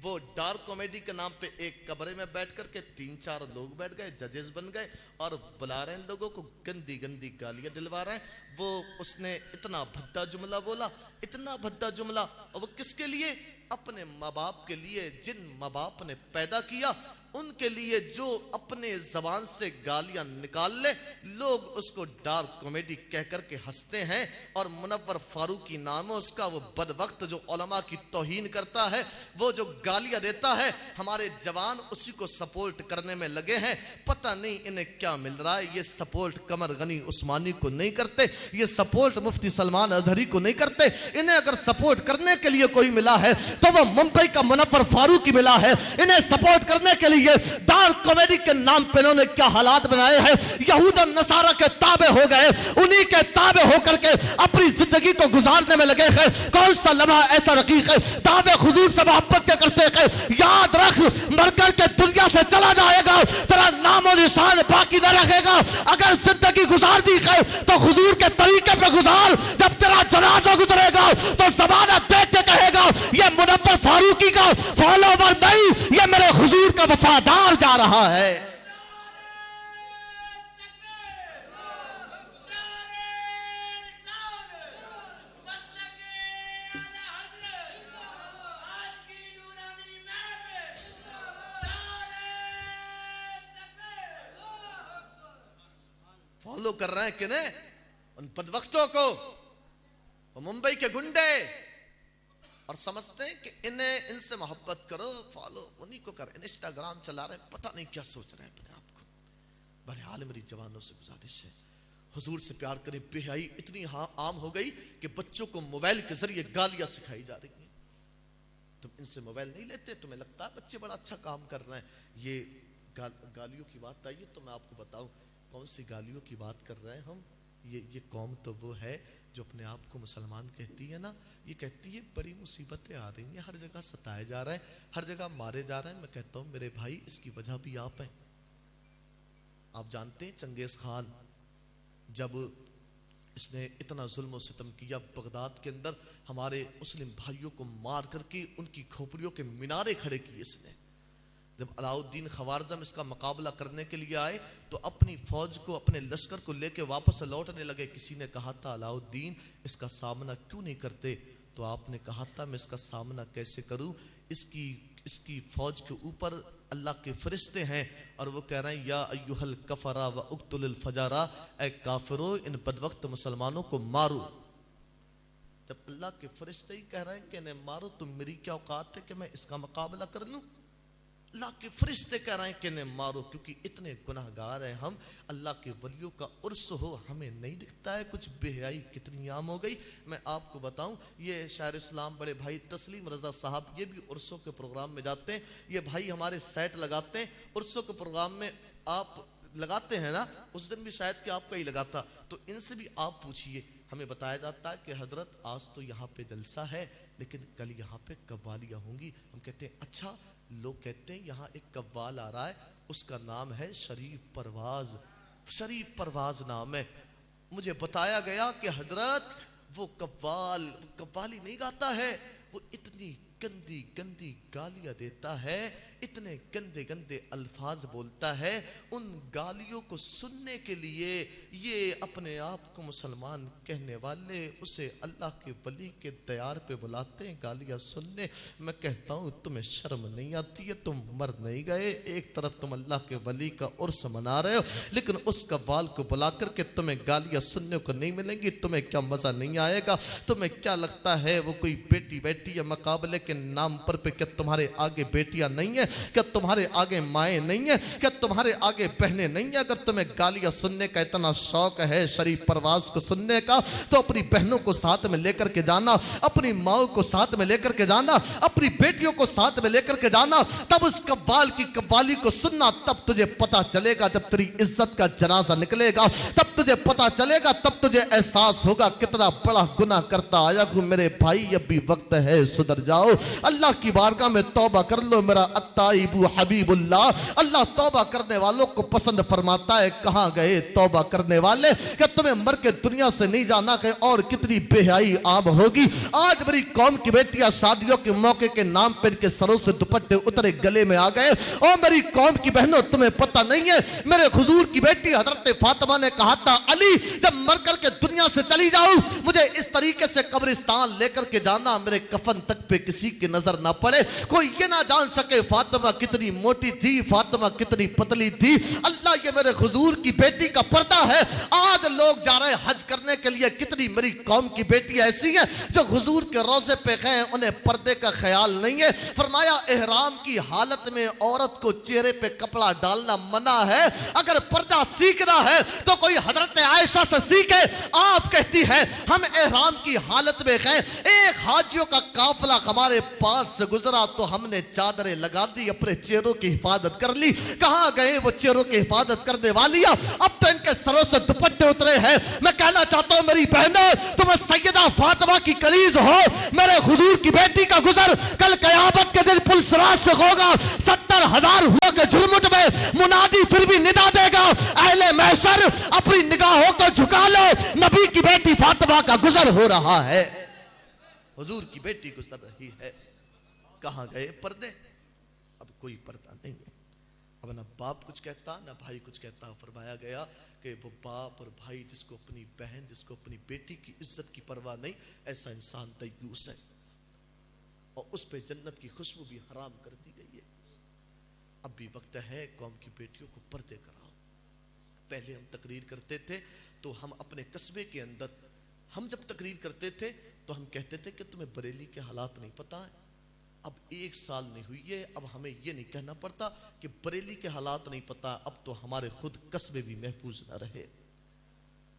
वो डार्क कॉमेडी के नाम पे एक कमरे में बैठ करके 3-4 लोग बैठ गए, जजेस बन गए और बुला रहे हैं लोगों को, गंदी गंदी गालियां दिलवा रहे हैं। वो उसने इतना भद्दा जुमला बोला, इतना भद्दा जुमला, और वो किसके लिए? अपने माँ बाप के लिए, जिन माँ बाप ने पैदा किया उनके लिए, जो अपने जबान से गालियां निकाल ले, लोग उसको डार्क कॉमेडी कह करके हंसते हैं। और मुनव्वर फारूकी नाम है उसका, वो बदवक्त जो उलमा की तौहीन करता है, वो जो गालियां देता है, हमारे जवान उसी को सपोर्ट करने में लगे हैं। पता नहीं इन्हें क्या मिल रहा है। ये सपोर्ट कमर गनी उस्मानी को नहीं करते, ये सपोर्ट मुफ्ती सलमान अजहरी को नहीं करते। इन्हें अगर सपोर्ट करने के लिए कोई मिला है तो वो मुंबई का मुनव्वर फारूकी मिला है। इन्हें सपोर्ट करने के लिए डार्क कॉमेडी के नाम पे इन्होंने क्या हालात बनाए हैं। यहूद और नसारा के ताबे हो गए, उन्हीं के ताबे होकर के अपनी जिंदगी को गुजारने में लगे हैं। कौन सा लम्हा ऐसा रकीक है ताबे हुजूर से मोहब्बत के करते हैं? याद रख, मरकर के दुनिया से चला जाएगा, तेरा नाम और निशान बाकी न रखेगा। अगर जिंदगी गुजार दी है तो हुजूर के तरीके पे गुजार। जब तेरा जनाजा गुजरेगा तो ज़माना देख के कहेगा ये मुनव्वर फारूकी का फॉलोवर नहीं, ये मेरे हुजूर का वफादार जा रहा है। फॉलो कर रहे हैं कि नहीं उन बदवक्तों को, वो मुंबई के गुंडे, और समझते हैं कि इन्हें, इनसे मोहब्बत करो, फॉलो उन्हीं को कर। इंस्टाग्राम चला रहे हैं, पता नहीं क्या सोच रहे हैं अपने आप को। बहरहाल मेरी जवानों से गुजारिश है, हुजूर से प्यार करें। बेहयाई इतनी आम हो गई कि बच्चों को मोबाइल के जरिए गालियां सिखाई जा रही हैं। तुम इनसे मोबाइल नहीं लेते, तुम्हें लगता है बच्चे बड़ा अच्छा काम कर रहे हैं। ये गालियों की बात आई है तो मैं आपको बताऊं कौन सी गालियों की बात कर रहे हैं हम। ये कौम तो वो है जो अपने आप को मुसलमान कहती है ना, ये कहती है बड़ी मुसीबतें आ रही हैं, हर जगह सताए जा रहे हैं, हर जगह मारे जा रहे हैं। मैं कहता हूँ मेरे भाई, इसकी वजह भी आप हैं। आप जानते हैं चंगेज खान जब इसने इतना जुल्म और सितम किया, बगदाद के अंदर हमारे मुस्लिम भाइयों को मार करके उनकी खोपड़ियों के मीनारे खड़े किए इसने। जब अलाउद्दीन खवारजम इसका मुकाबला करने के लिए आए तो अपनी फौज को, अपने लश्कर को लेके वापस लौटने लगे। किसी ने कहा था अलाउद्दीन इसका सामना क्यों नहीं करते? तो आपने कहा था मैं इसका सामना कैसे करूं, इसकी फौज के ऊपर अल्लाह के फरिश्ते हैं और वो कह रहे हैं या अय्युहल कफरा व उक्तुल फजारा, ऐ काफिरो इन बदवक्त मुसलमानों को मारो। जब अल्लाह के फरिश्ते ही कह रहे हैं कि इन्हें मारो, तो मेरी क्या औकात है कि मैं इसका मुकाबला कर लूं? अल्लाह के फरिश्ते कह रहे हैं कि इन्हें मारो, क्योंकि इतने गुनाहगार हैं हम। अल्लाह के वलियों का उर्स हो, हमें नहीं दिखता है। कुछ बेहयाई कितनी आम हो गई। मैं आपको बताऊं, ये शायर इस्लाम बड़े भाई तस्लीम रजा साहब, ये भी उर्सों के प्रोग्राम में जाते हैं। ये भाई हमारे सेट लगाते हैं उर्सों के प्रोग्राम में। आप लगाते हैं ना, उस दिन भी शायद कि आपका ही लगाता, तो इनसे भी आप पूछिए। हमें बताया जाता है कि हजरत आज तो यहाँ पे जलसा है लेकिन कल यहाँ पे कव्वालियाँ होंगी। हम कहते हैं अच्छा। लोग कहते हैं यहाँ एक कव्वाल आ रहा है, उसका नाम है शरीफ परवाज। शरीफ परवाज नाम है। मुझे बताया गया कि हजरत वो कव्वाली नहीं गाता है, वो इतनी गंदी गंदी गालियां देता है, इतने गंदे गंदे अल्फाज बोलता है। उन गालियों को सुनने के लिए ये अपने आप को मुसलमान कहने वाले उसे अल्लाह के वली के दयार पे बुलाते हैं गालियां सुनने। मैं कहता हूँ तुम्हें शर्म नहीं आती है? तुम मर नहीं गए, एक तरफ तुम अल्लाह के वली का उर्स मना रहे हो, लेकिन उस कव्वाल को बुला करके तुम्हें गालियां सुनने को नहीं मिलेंगी। तुम्हें क्या मजा नहीं आएगा? तुम्हें क्या लगता है वो कोई बेटी बैठी है मुकाबले के नाम पर पे क्या तुम्हारे आगे बेटियां नहीं है? क्या तुम्हारे आगे माएँ नहीं है? क्या तुम्हारे आगे बहनें नहीं है? अगर तुम्हें गालियां सुनने का इतना शौक है, शरीफ परवाज को सुनने का, तो अपनी बहनों को साथ में लेकर के जाना, अपनी माओ को साथ में लेकर के जाना, अपनी बेटियों को साथ में लेकर के जाना। तब उस कव्वाल की कव्वाली को सुनना, तब तुझे पता चलेगा, जब तेरी इज्जत का जनाजा निकलेगा तब तुझे पता चलेगा, तब तुझे एहसास होगा कितना बड़ा गुनाह करता आया हूं। मेरे भाई अब भी वक्त है, सुधर जाओ, अल्लाह की बारगाह में तौबा कर लो। मेरा अत्ताइबु हबीबुल्लाह, अल्लाह तौबा करने वालों को पसंद फरमाता है। कहां गए तौबा करने वाले? क्या तुम्हें मर के दुनिया से नहीं जाना कि और कितनी बेहयाई आम होगी। आज मेरी कौम की बेटियां शादियों के मौके के नाम पर इनके सरों से दुपट्टे उतरे गले में आ गए। और मेरी कौम की बहनों, तुम्हें पता नहीं है, मेरे हुजूर की बेटी हजरत फातिमा ने कहा था, अली जब मर करके दुनिया से चली जाऊं, मुझे इस तरीके से कब्रिस्तान लेकर के जाना, मेरे कफन तक पे किसी की नजर ना पड़े, कोई ये ना जान सके फातिमा कितनी मोटी थी, फातिमा कितनी पतली थी। अल्लाह, ये मेरे हुजूर की बेटी का पर्दा है। आज लोग जा रहे हज करने के लिए, कितनी मेरी कौम की बेटियां ऐसी हैं जो हुजूर के रोजे पे गए, उन्हें पर्दे का ख्याल नहीं है। फरमाया एहराम की हालत में औरत को चेहरे पे कपड़ा डालना मना है। अगर पर्दा सीखना है तो कोई हजरत आयशा से सीखे। आप कहती है हम एहराम की हालत में गए, एक हाजियों का काफिला हमारे पास से गुजरा तो हमने चादरें लगा दी, अपने चेहरों की हिफाजत कर ली। कहां गए वो चेहरों की हिफाजत करने वालियां? अब तो इनके सरों से दुपट्टे उतरे हैं। मैं कहना चाहता हूं मेरी बहनों, तुम सैयदा फातिमा की करीज हो। मेरे हुजूर की बेटी का गुजर कल कयामत के दिन पुलसराज से होगा। 70,000 हुआ के झुलमुट में मुनादी फिर भी निदा देगा, अहले महशर अपनी निगाहों को झुका लो, नबी की बेटी फातिमा का गुजर हो रहा है, हुजूर की बेटी गुजर रही है। कहां गए पर्दे? अब कोई पर्दा नहीं है। अब ना बाप कुछ कहता ना भाई कुछ कहता। फरमाया गया कि वो बाप और भाई जिसको अपनी बहन, जिसको अपनी बेटी की इज्जत की परवाह नहीं, ऐसा इंसान दयूस है और उस पे जन्नत की खुशबू भी हराम कर दी गई है। अब भी वक्त है कौम की बेटियों को पर्दे कराओ। पहले हम तकरीर करते थे तो हम अपने कस्बे के अंदर, हम जब तकरीर करते थे तो हम कहते थे कि तुम्हें बरेली के हालात नहीं पता है। अब 1 साल नहीं हुई है, अब हमें ये नहीं कहना पड़ता कि बरेली के हालात नहीं पता। अब तो हमारे खुद कस्बे भी महफूज न रहे,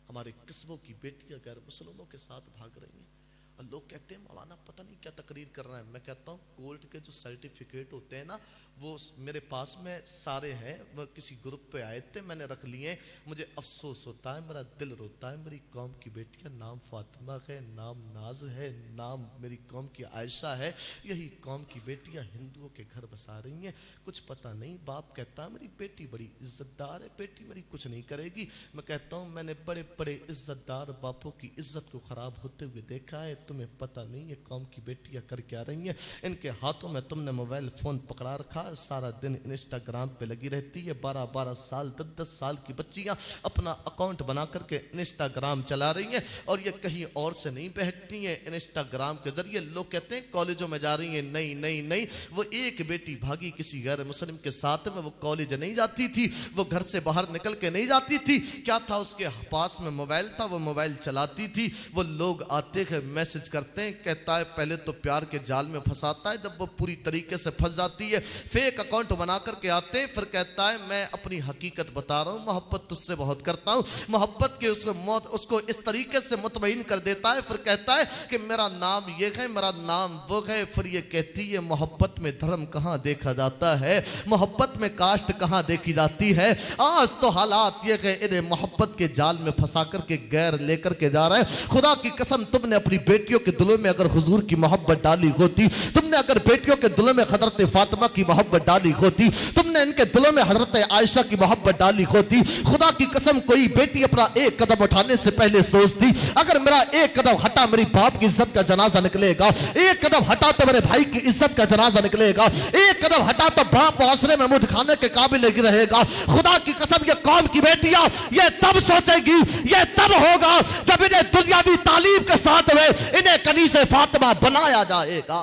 हमारे कस्बों की बेटियां गैर मुसलमानों के साथ भाग रही हैं। और लोग कहते हैं मौलाना पता नहीं क्या तकरीर कर रहे हैं। मैं कहता हूँ कोर्ट के जो सर्टिफिकेट होते हैं ना, वो मेरे पास में सारे हैं। वो किसी ग्रुप पे आए थे, मैंने रख लिए। मुझे अफसोस होता है, मेरा दिल रोता है। मेरी कौम की बेटियां, नाम फातिमा है, नाम नाज है, नाम मेरी कौम की आयशा है, यही कौम की बेटियां हिंदुओं के घर बसा रही हैं। कुछ पता नहीं। बाप कहता है मेरी बेटी बड़ी इज्जतदार है, बेटी मेरी कुछ नहीं करेगी। मैं कहता हूँ मैंने बड़े बड़े इज्जतदार बापों की इज्जत को खराब होते हुए देखा है। तुम्हें पता नहीं है कौम की बेटियां कर क्या रही हैं। इनके हाथों में तुमने मोबाइल फोन पकड़ा रखा, सारा दिन इंस्टाग्राम पे लगी रहती है। 12-12 साल 10-10 साल की बच्चियां अपना अकाउंट बना करके इंस्टाग्राम चला रही हैं और ये कहीं और से नहीं बहकती हैं। इंस्टाग्राम के जरिए लोग कहते हैं कॉलेजों में जा रही हैं। नहीं नहीं नहीं, वो एक बेटी भागी किसी गैर मुस्लिम के साथ में, वो कॉलेज नहीं जाती थी, वो घर से बाहर निकल के नहीं जाती थी। क्या था उसके पास में? मोबाइल था, वो मोबाइल चलाती थी। वो लोग आते हैं, मैसेज करते हैं, कहता है पहले तो प्यार के जाल में फंसाता है, जब वो पूरी तरीके से फंस जाती है फेक अकाउंट बना करके आते हैं, फिर कहता है मैं अपनी हकीकत बता रहा हूं, मोहब्बत तुझसे बहुत करता हूं। मोहब्बत के उसको मौत उसको इस तरीके से मुतमईन कर देता है। फिर कहता है कि मेरा नाम ये है, मेरा नाम वो है। फिर ये कहती है मोहब्बत में धर्म कहां देखा जाता है, मोहब्बत में कास्ट कहां देखी जाती है। आज तो हालात ये है इन्हें मोहब्बत के जाल में फंसा करके गैर लेकर के जा रहा है। खुदा की कसम, तुमने अपनी बेटियों के दिलों में अगर हुजूर की मोहब्बत डाली होती, तुमने अगर बेटियों के दिलों में हजरत फातिमा की मोहब्बत डाली होती, तुमने इनके दिलों में हजरत आयशा की मोहब्बत डाली होती, खुदा की कसम कोई बेटी अपना एक कदम उठाने से पहले सोचती अगर मेरा एक कदम हटा मेरी बाप की इज्जत का जनाजा निकलेगा, एक कदम हटा तो मेरे भाई की इज्जत का जनाजा निकलेगा, एक कदम हटा तो बाप मुआशरे में मुंह दिखाने के काबिल नहीं रहेगा। खुदा की कसम ये कौम की बेटियां ये तब सोचेगी, ये तब होगा जब इन्हें दुनियावी तालीम के साथ में इन्हें कनीज़े फातिमा बनाया जाएगा,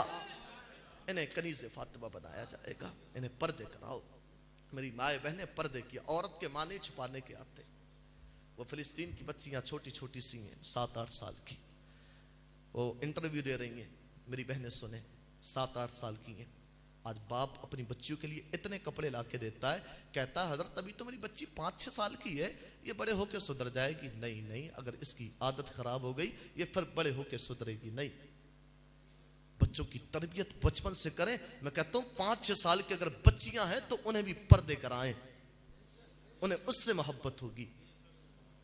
इन्हें कनीज़े फातिमा बनाया जाएगा। इन्हें पर्दे कराओ। मेरी माए बहनें पर्दे की, औरत के माने छुपाने के आते। वो फिलिस्तीन की बच्चियां छोटी छोटी सी हैं, 7-8 साल की, वो इंटरव्यू दे रही हैं। मेरी बहनें सुने, 7-8 साल की हैं। आज बाप अपनी बच्चियों के लिए इतने कपड़े ला के देता है, कहता है हजरत अभी तो मेरी बच्ची 5-6 साल की है, ये बड़े होके सुधर जाएगी। नहीं नहीं, अगर इसकी आदत खराब हो गई ये फिर बड़े होके सुधरेगी नहीं। बच्चों की तरबियत बचपन से करें। मैं कहता हूं 5-6 साल की अगर बच्चियां हैं तो उन्हें भी पर्दे कराएं, उन्हें उससे मोहब्बत होगी।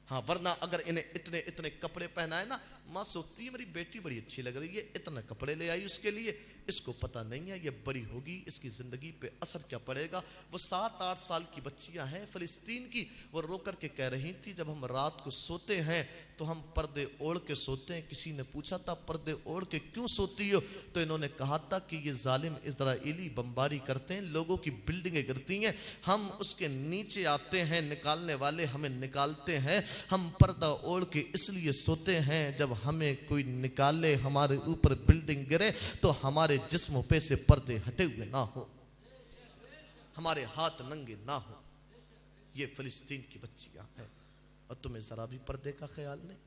हाँ, वरना अगर इन्हें इतने इतने कपड़े पहनाए ना, माँ सोचती है मेरी बेटी बड़ी अच्छी लग रही है, इतने कपड़े ले आई उसके लिए, इसको पता नहीं है ये बड़ी होगी इसकी जिंदगी पे असर क्या पड़ेगा। वो 7-8 साल की बच्चियां हैं फिलिस्तीन की, वो रो करके कह रही थी जब हम रात को सोते हैं तो हम पर्दे ओढ़ के सोते हैं। किसी ने पूछा था पर्दे ओढ़ के क्यों सोती हो, तो इन्होंने कहा था कि ये जालिम इजराइली बमबारी करते हैं, लोगों की बिल्डिंगें गिरती हैं, हम उसके नीचे आते हैं, निकालने वाले हमें निकालते हैं, हम पर्दा ओढ़ के इसलिए सोते हैं जब हमें कोई निकाले, हमारे ऊपर बिल्डिंग गिरे तो हमारे जिस्मों पे से पर्दे हटे हुए ना हो, हमारे हाथ नंगे ना हो। ये फिलिस्तीन की बच्चियां हैं और तुम्हें जरा भी पर्दे का ख्याल नहीं।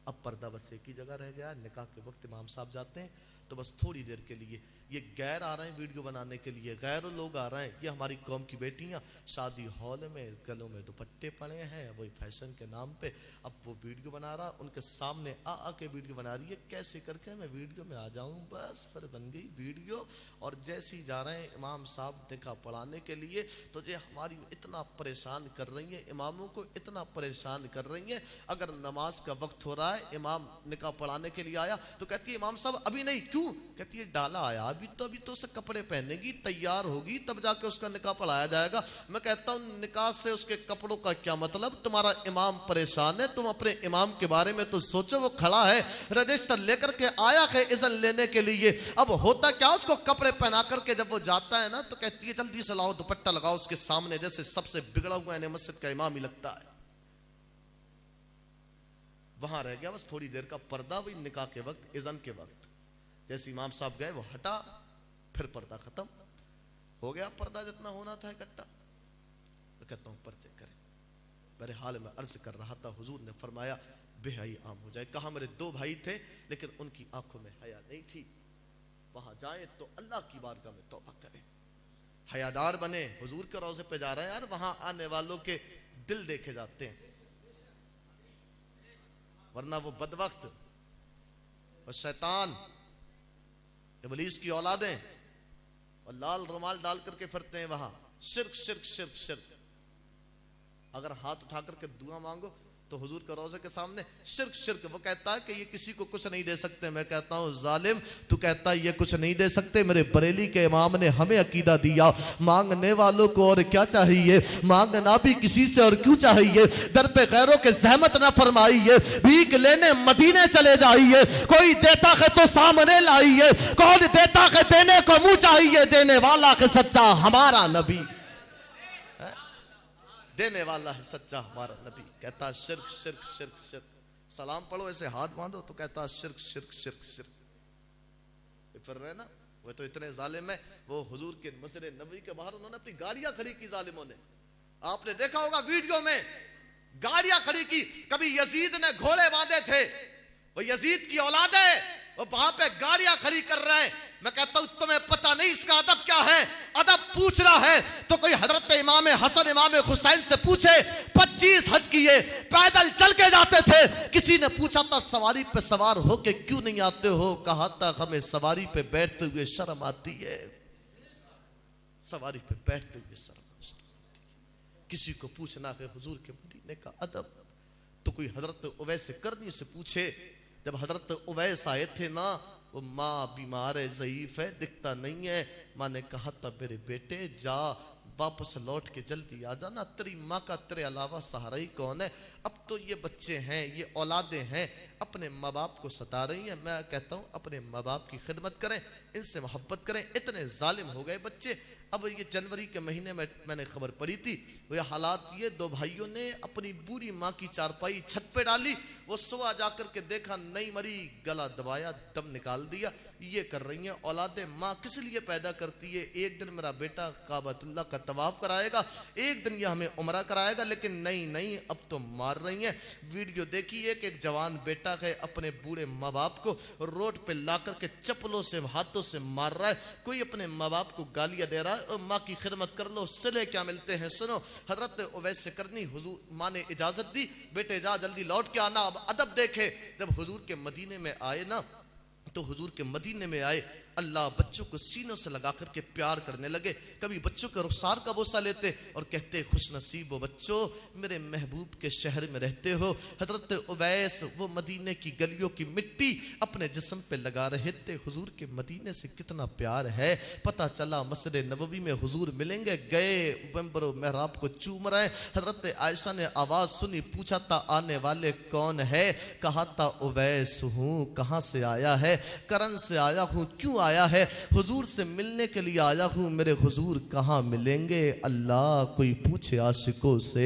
अब पर्दा बस एक ही जगह रह गया, निकाह के वक्त इमाम साहब जाते हैं तो बस थोड़ी देर के लिए ये गैर आ रहे हैं वीडियो बनाने के लिए, गैर लोग आ रहे हैं। ये हमारी कौम की बेटियां शादी हॉल में गलों में दुपट्टे पड़े हैं, वही फैशन के नाम पे अब वो वीडियो बना रहा, उनके सामने आ के वीडियो बना रही है, कैसे करके मैं वीडियो में आ जाऊं, बस फिर बन गई वीडियो। और जैसे ही जा रहे हैं इमाम साहब निकाह पढ़ाने के लिए तो ये हमारी इतना परेशान कर रही है, इमामों को इतना परेशान कर रही है। अगर नमाज का वक्त हो रहा है, इमाम निकाह पढ़ाने के लिए आया तो कहती है इमाम साहब अभी नहीं, क्यों? कहती है डाला आया, अभी तो उसे कपड़े पहनेगी, तैयार होगी, तब जाके उसका निकाह पढ़ाया जाएगा। मैं कहता हूं निकाह से उसके कपड़ों का क्या मतलब, तुम्हारा इमाम परेशान है, तुम अपने इमाम के बारे में तो सोचो। वो खड़ा है रजिस्टर लेकर के आया है इज़्न लेने के लिए, अब होता क्या उसको कपड़े पहना करके जब वो जाता है ना तो कहती है जल्दी से लाओ दुपट्टा लगाओ उसके सामने, जैसे सबसे बिगड़ा हुआ है मस्जिद का इमाम ही लगता है। वहां रह गया बस थोड़ी देर का पर्दा, वही निकाह के वक्त, इज़्न के वक्त। जैसे इमाम साहब गए वो हटा, फिर पर्दा खत्म हो गया, पर्दा जितना होना था इकट्ठा। मैं कहता हूं पर्दे करें। मेरे हाल में अर्ज कर रहा था, हुजूर ने फरमाया बेहयाई आम हो जाए। कहा मेरे 2 भाई थे लेकिन उनकी आंखों में हया नहीं थी। वहां जाए तो अल्लाह की बारगाह में तौबा करें, हयादार बने। हुजूर के रोज़े पे जा रहे हैं यार, वहां आने वालों के दिल देखे जाते हैं, वरना वो बदबख्त और शैतान इब्लीस की औलादें और लाल रुमाल डाल करके फिरते हैं वहां, शिर्क शिर्क शिर्क शिर्क। अगर हाथ उठा करके दुआ मांगो तो हुजूर के रोज़े के सामने शिर्क शिर्क। वो कहता है कि ये किसी को कुछ नहीं दे सकते। मैं कहता हूँ जालिम, तू कहता है ये कुछ नहीं दे सकते, मेरे बरेली के इमाम ने हमें अकीदा दिया, मांगने वालों को और क्या चाहिए, मांगना भी किसी से और क्यों चाहिए, दर पे गैरों के जहमत ना फरमाइए, भीख लेने मदीने चले जाइए, कोई देता है तो सामने लाइए, कौन देता है देने को मुंह चाहिए, देने वाला है सच्चा हमारा नबी, देने वाला है सच्चा हमारा नबी। कहता शिर्क शिर्क शिर्क शिर्क। सलाम पढ़ो ऐसे हाथ बांधो तो कहता शिर्क शिर्क शिर्क शिर्क। फिर रहे ना, वो तो इतने जालिम है, वो हुजूर के मस्जिद नबवी के बाहर उन्होंने अपनी गाड़ियां खड़ी की जालिमों ने। आपने देखा होगा वीडियो में गाड़ियां खड़ी की। कभी यजीद ने घोड़े बांधे थे, वो यजीद की औलाद है, वो वहां पे गाड़ियां खड़ी कर रहे हैं। मैं कहता हूं तुम्हें पता नहीं इसका अदब क्या है। अदब पूछना है तो कोई हजरत इमाम हसन इमाम हुसैन से पूछे, 25 हज किए, पैदल चल के जाते थे। किसी ने पूछा था सवारी पे सवार होके क्यों नहीं आते हो, कहा था हमें सवारी पे बैठते हुए शर्म आती है, सवारी पे बैठते हुए शर्म आती है। किसी को पूछना है हुजूर के मदीने का अदब तो कोई हजरत उवैस करनी से पूछे। जब हजरत उवैस आए थे ना, वो माँ बीमार है, ज़ईफ है, दिखता नहीं है। माँ ने कहा था मेरे बेटे जा वापस लौट के जल्दी आ जाना, तेरी माँ का तेरे अलावा सहारा ही कौन है। अब तो ये बच्चे हैं, ये औलादे हैं, अपने माँ बाप को सता रही हैं। मैं कहता हूँ अपने माँ बाप की खिदमत करें, इनसे मोहब्बत करें। इतने जालिम हो गए बच्चे, अब ये जनवरी के महीने में मैंने खबर पढ़ी थी, वो हालात ये, दो भाइयों ने अपनी बूढ़ी माँ की चारपाई छत पे डाली, वो सुबह जाकर के देखा नहीं मरी, गला दबाया, दम निकाल दिया। ये कर रही हैं औलादे माँ किस लिए पैदा करती है, एक दिन मेरा बेटा काबतुल्लाह का तवाफ कराएगा, एक दिन ये हमें उम्रा कराएगा, लेकिन नहीं नहीं अब तो मार रही हैं। वीडियो देखिए कि एक जवान बेटा है अपने बूढ़े माँ बाप को रोड पे ला करके चप्पलों से हाथों से मार रहा है, कोई अपने माँ बाप को गालियां दे रहा है, और माँ की खिदमत कर लो, सिले क्या मिलते हैं। सुनो, हजरत उवैस करनी, हुजूर माँ ने इजाजत दी, बेटे जा जल्दी लौट के आना। अब अदब देखे, जब हुजूर के मदीने में आए ना, तो हुजूर के मदीने में आए, अल्लाह बच्चों को सीनों से लगा करके प्यार करने लगे। कभी बच्चों के रुखसार का बोसा लेते और कहते, खुश नसीब हो बच्चों, मेरे महबूब के शहर में रहते हो। हजरत उवैस वो मदीने की गलियों की मिट्टी अपने जिस्म पे लगा रहे थे। हुजूर के मदीने से कितना प्यार है, पता चला मस्जिद नबवी में हुजूर मिलेंगे, गए मंबर महराब को चूम रहे। हजरत आयशा ने आवाज सुनी, पूछा था आने वाले कौन है, कहा था उवैस हूँ। कहाँ से आया है, करन से आया हूँ। क्यों आया है, हुजूर से मिलने के लिए आया हूँ। मेरे हुजूर कहाँ मिलेंगे, अल्लाह कोई पूछे आशिकों से,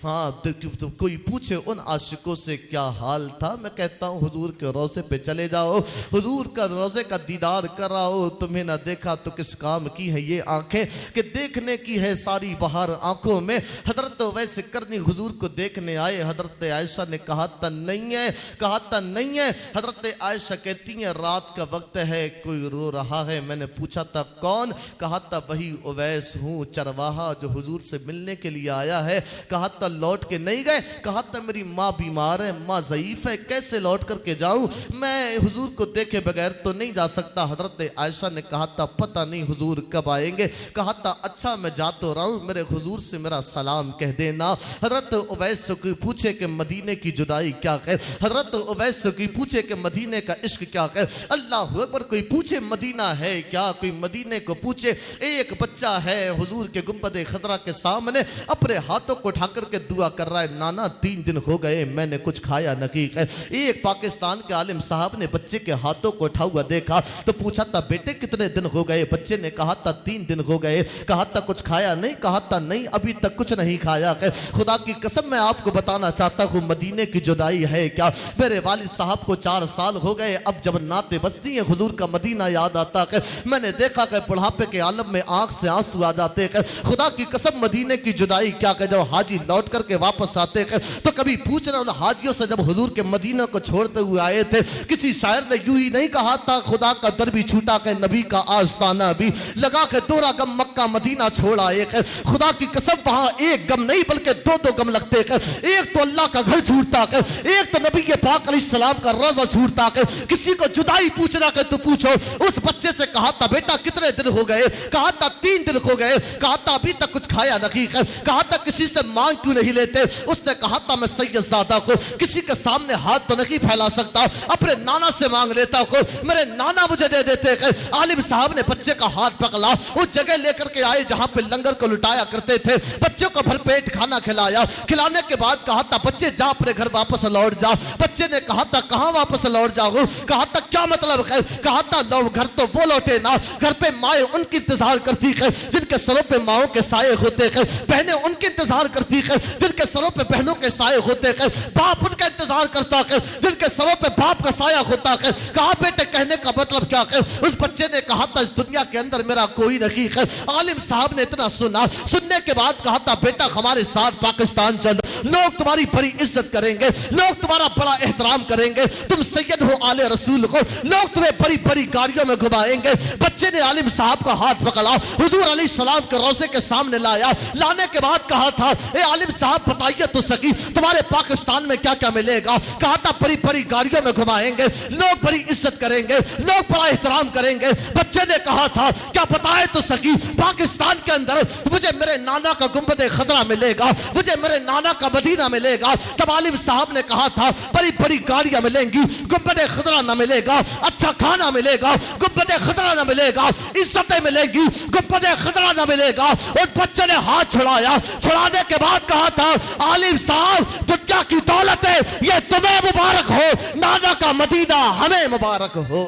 हाँ तो कोई पूछे उन आशिकों से क्या हाल था। मैं कहता हूँ हुजूर के रोज़े पे चले जाओ, हुजूर का रोज़े का दीदार कराओ। तुम्हें ना देखा तो किस काम की है ये आंखें कि देखने की है सारी बहार आंखों में। हजरत वैसे करनी हुजूर को देखने आए। हजरत आयशा ने कहा था नहीं है, कहा था नहीं है। हजरत आयशा कहती है रात का वक्त है, कोई रो रहा है। मैंने पूछा था कौन, कहा था वही उवैस हूँ, चरवाहा जो हुजूर से मिलने के लिए आया है। कहा था लौट के नहीं गए, कहा था मेरी माँ बीमार है, माँ ज़ईफ है, कैसे लौट करके जाऊँ, मैं हुजूर को देखे बगैर तो नहीं जा सकता। हजरत आयशा ने कहा था पता नहीं हुजूर कब आएंगे। कहा था अच्छा मैं जा तो रहा हूँ, मेरे हुजूर से मेरा सलाम कह देना। हजरत उवैस को पूछे कि मदीने की जुदाई क्या है, हजरत उवैस को पूछे कि मदीने का इश्क क्या है। अल्लाह अकबर, कोई पूछे मदीना है क्या, कोई मदीने को पूछे। एक बच्चा है हुजूर के गुंबद खतरा के सामने अपने हाथों को उठा करके दुआ कर रहा है, नाना 3 दिन हो गए मैंने कुछ खाया नहीं है। एक पाकिस्तान के आलिम साहब ने बच्चे के हाथों को उठा हुआ देखा तो पूछा था बेटे कितने दिन हो गए। बच्चे ने कहा था 3 दिन हो गए। कहा था कुछ खाया नहीं, कहा था नहीं अभी तक कुछ नहीं खाया है। खुदा की कसम मैं आपको बताना चाहता हूँ मदीने की जुदाई है क्या। मेरे वालिद साहब को 4 साल हो गए, अब जब नाते बजती है हुजूर का मदीना याद आता है। मैंने देखा कि बुढ़ापे के आलम में आंख से आंसू आ जाते हैं। खुदा की कसम मदीने की जुदाई क्या है। जब हाजी लौट करके वापस आते हैं तो कभी पूछना उन हाजियों से जब हुजूर के मदीना को छोड़ते हुए आए थे, किसी शायर ने यूं ही नहीं कहा था खुदा का दर भी छूटा के नबी का आस्ताना भी लगा के 2 गम मक्का मदीना छोड़ आए। खुदा की कसम वहां एक गम नहीं बल्कि 2 गम लगते हैं। एक तो अल्लाह का घर छूटता है, एक तो नबी के पाक अलैहिस्सलाम का रोज़ा छूटता है। किसी को जुदाई पूछना है तो पूछो। उस बच्चे से कहा था बेटा कितने दिन हो गए, कहा था 3 दिन हो गए। कहा था अभी तक कुछ खाया नहीं है। कहा था किसी से मांग क्यों नहीं लेते। उसने कहा था मैं सैयदजादा को किसी के सामने हाथ तो नहीं फैला सकता, अपने नाना से मांग लेता हूं, मेरे नाना मुझे दे देते हैं। आलिम साहब ने बच्चे का हाथ पकड़ा, उस जगह लेकर के आए जहां पे लंगर को लुटाया करते थे। बच्चों को भरपेट खाना खिलाया। खिलाने के बाद कहा था बच्चे जा अपने घर वापस लौट जा। बच्चे ने कहा था कहां वापस लौट जाऊं। कहा था क्या मतलब है। कहा था लो घर तो वो लौटे ना, घर पे माए उनकी इंतजार करती है जिनके सरों पे माओ के साए होते हैं, बहनें उनके इंतजार करती है जिनके सरों पे बहनों के साए होते हैं, बाप उनका इंतजार करता है जिनके सरों पे बाप का साया होता है। कहा बेटे कहने का मतलब क्या है। उस बच्चे ने कहा था इस दुनिया के अंदर मेरा कोई नहीं है। आलिम साहब ने इतना सुना, सुनने के बाद कहा था बेटा हमारे साथ पाकिस्तान चल, लोग तुम्हारी बड़ी इज्जत करेंगे, लोग तुम्हारा बड़ा एहतराम करेंगे, तुम सैयद हो आले रसूल हो, लोग तुम्हें बड़ी बड़ी गाड़ियों में घुमाएंगे। बच्चे ने आलिम साहब का हाथ पकड़ा, हुजूर अलैहिस्सलाम के रोज़े के सामने लाया। लाने के बाद कहा था ए आलिम साहब बताइए तो सकी तुम्हारे पाकिस्तान में क्या क्या मिलेगा। कहा था बड़ी बड़ी गाड़ियों में घुमाएंगे, लोग बड़ी इज्जत करेंगे, लोग बड़ा एहतराम करेंगे। बच्चे ने कहा था क्या बताए तो सकी पाकिस्तान के अंदर मुझे मेरे नाना का गुंबद खतरा मिलेगा, मुझे मेरे नाना का मदीना मिलेगा। तब आलिम साहब ने कहा था बड़ी बड़ी गाड़ियां मिलेंगी, गुंबद खतरा न मिलेगा, अच्छा खाना मिलेगा, गुंबद खतरा न मिलेगा, इज्जतें मिलेंगी, गुंबद खतरा न मिलेगा। और बच्चे ने हाथ छुड़ाया, छुड़ाने के बाद कहा था आलिम साहब दुनिया की दौलत है ये तुम्हें मुबारक हो, नाना का मदीना हमें मुबारक हो,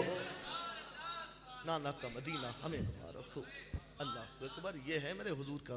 नाना का मदीना हमें मुबारक हो। अल्लाह अकबर, ये है मेरे हुजूर का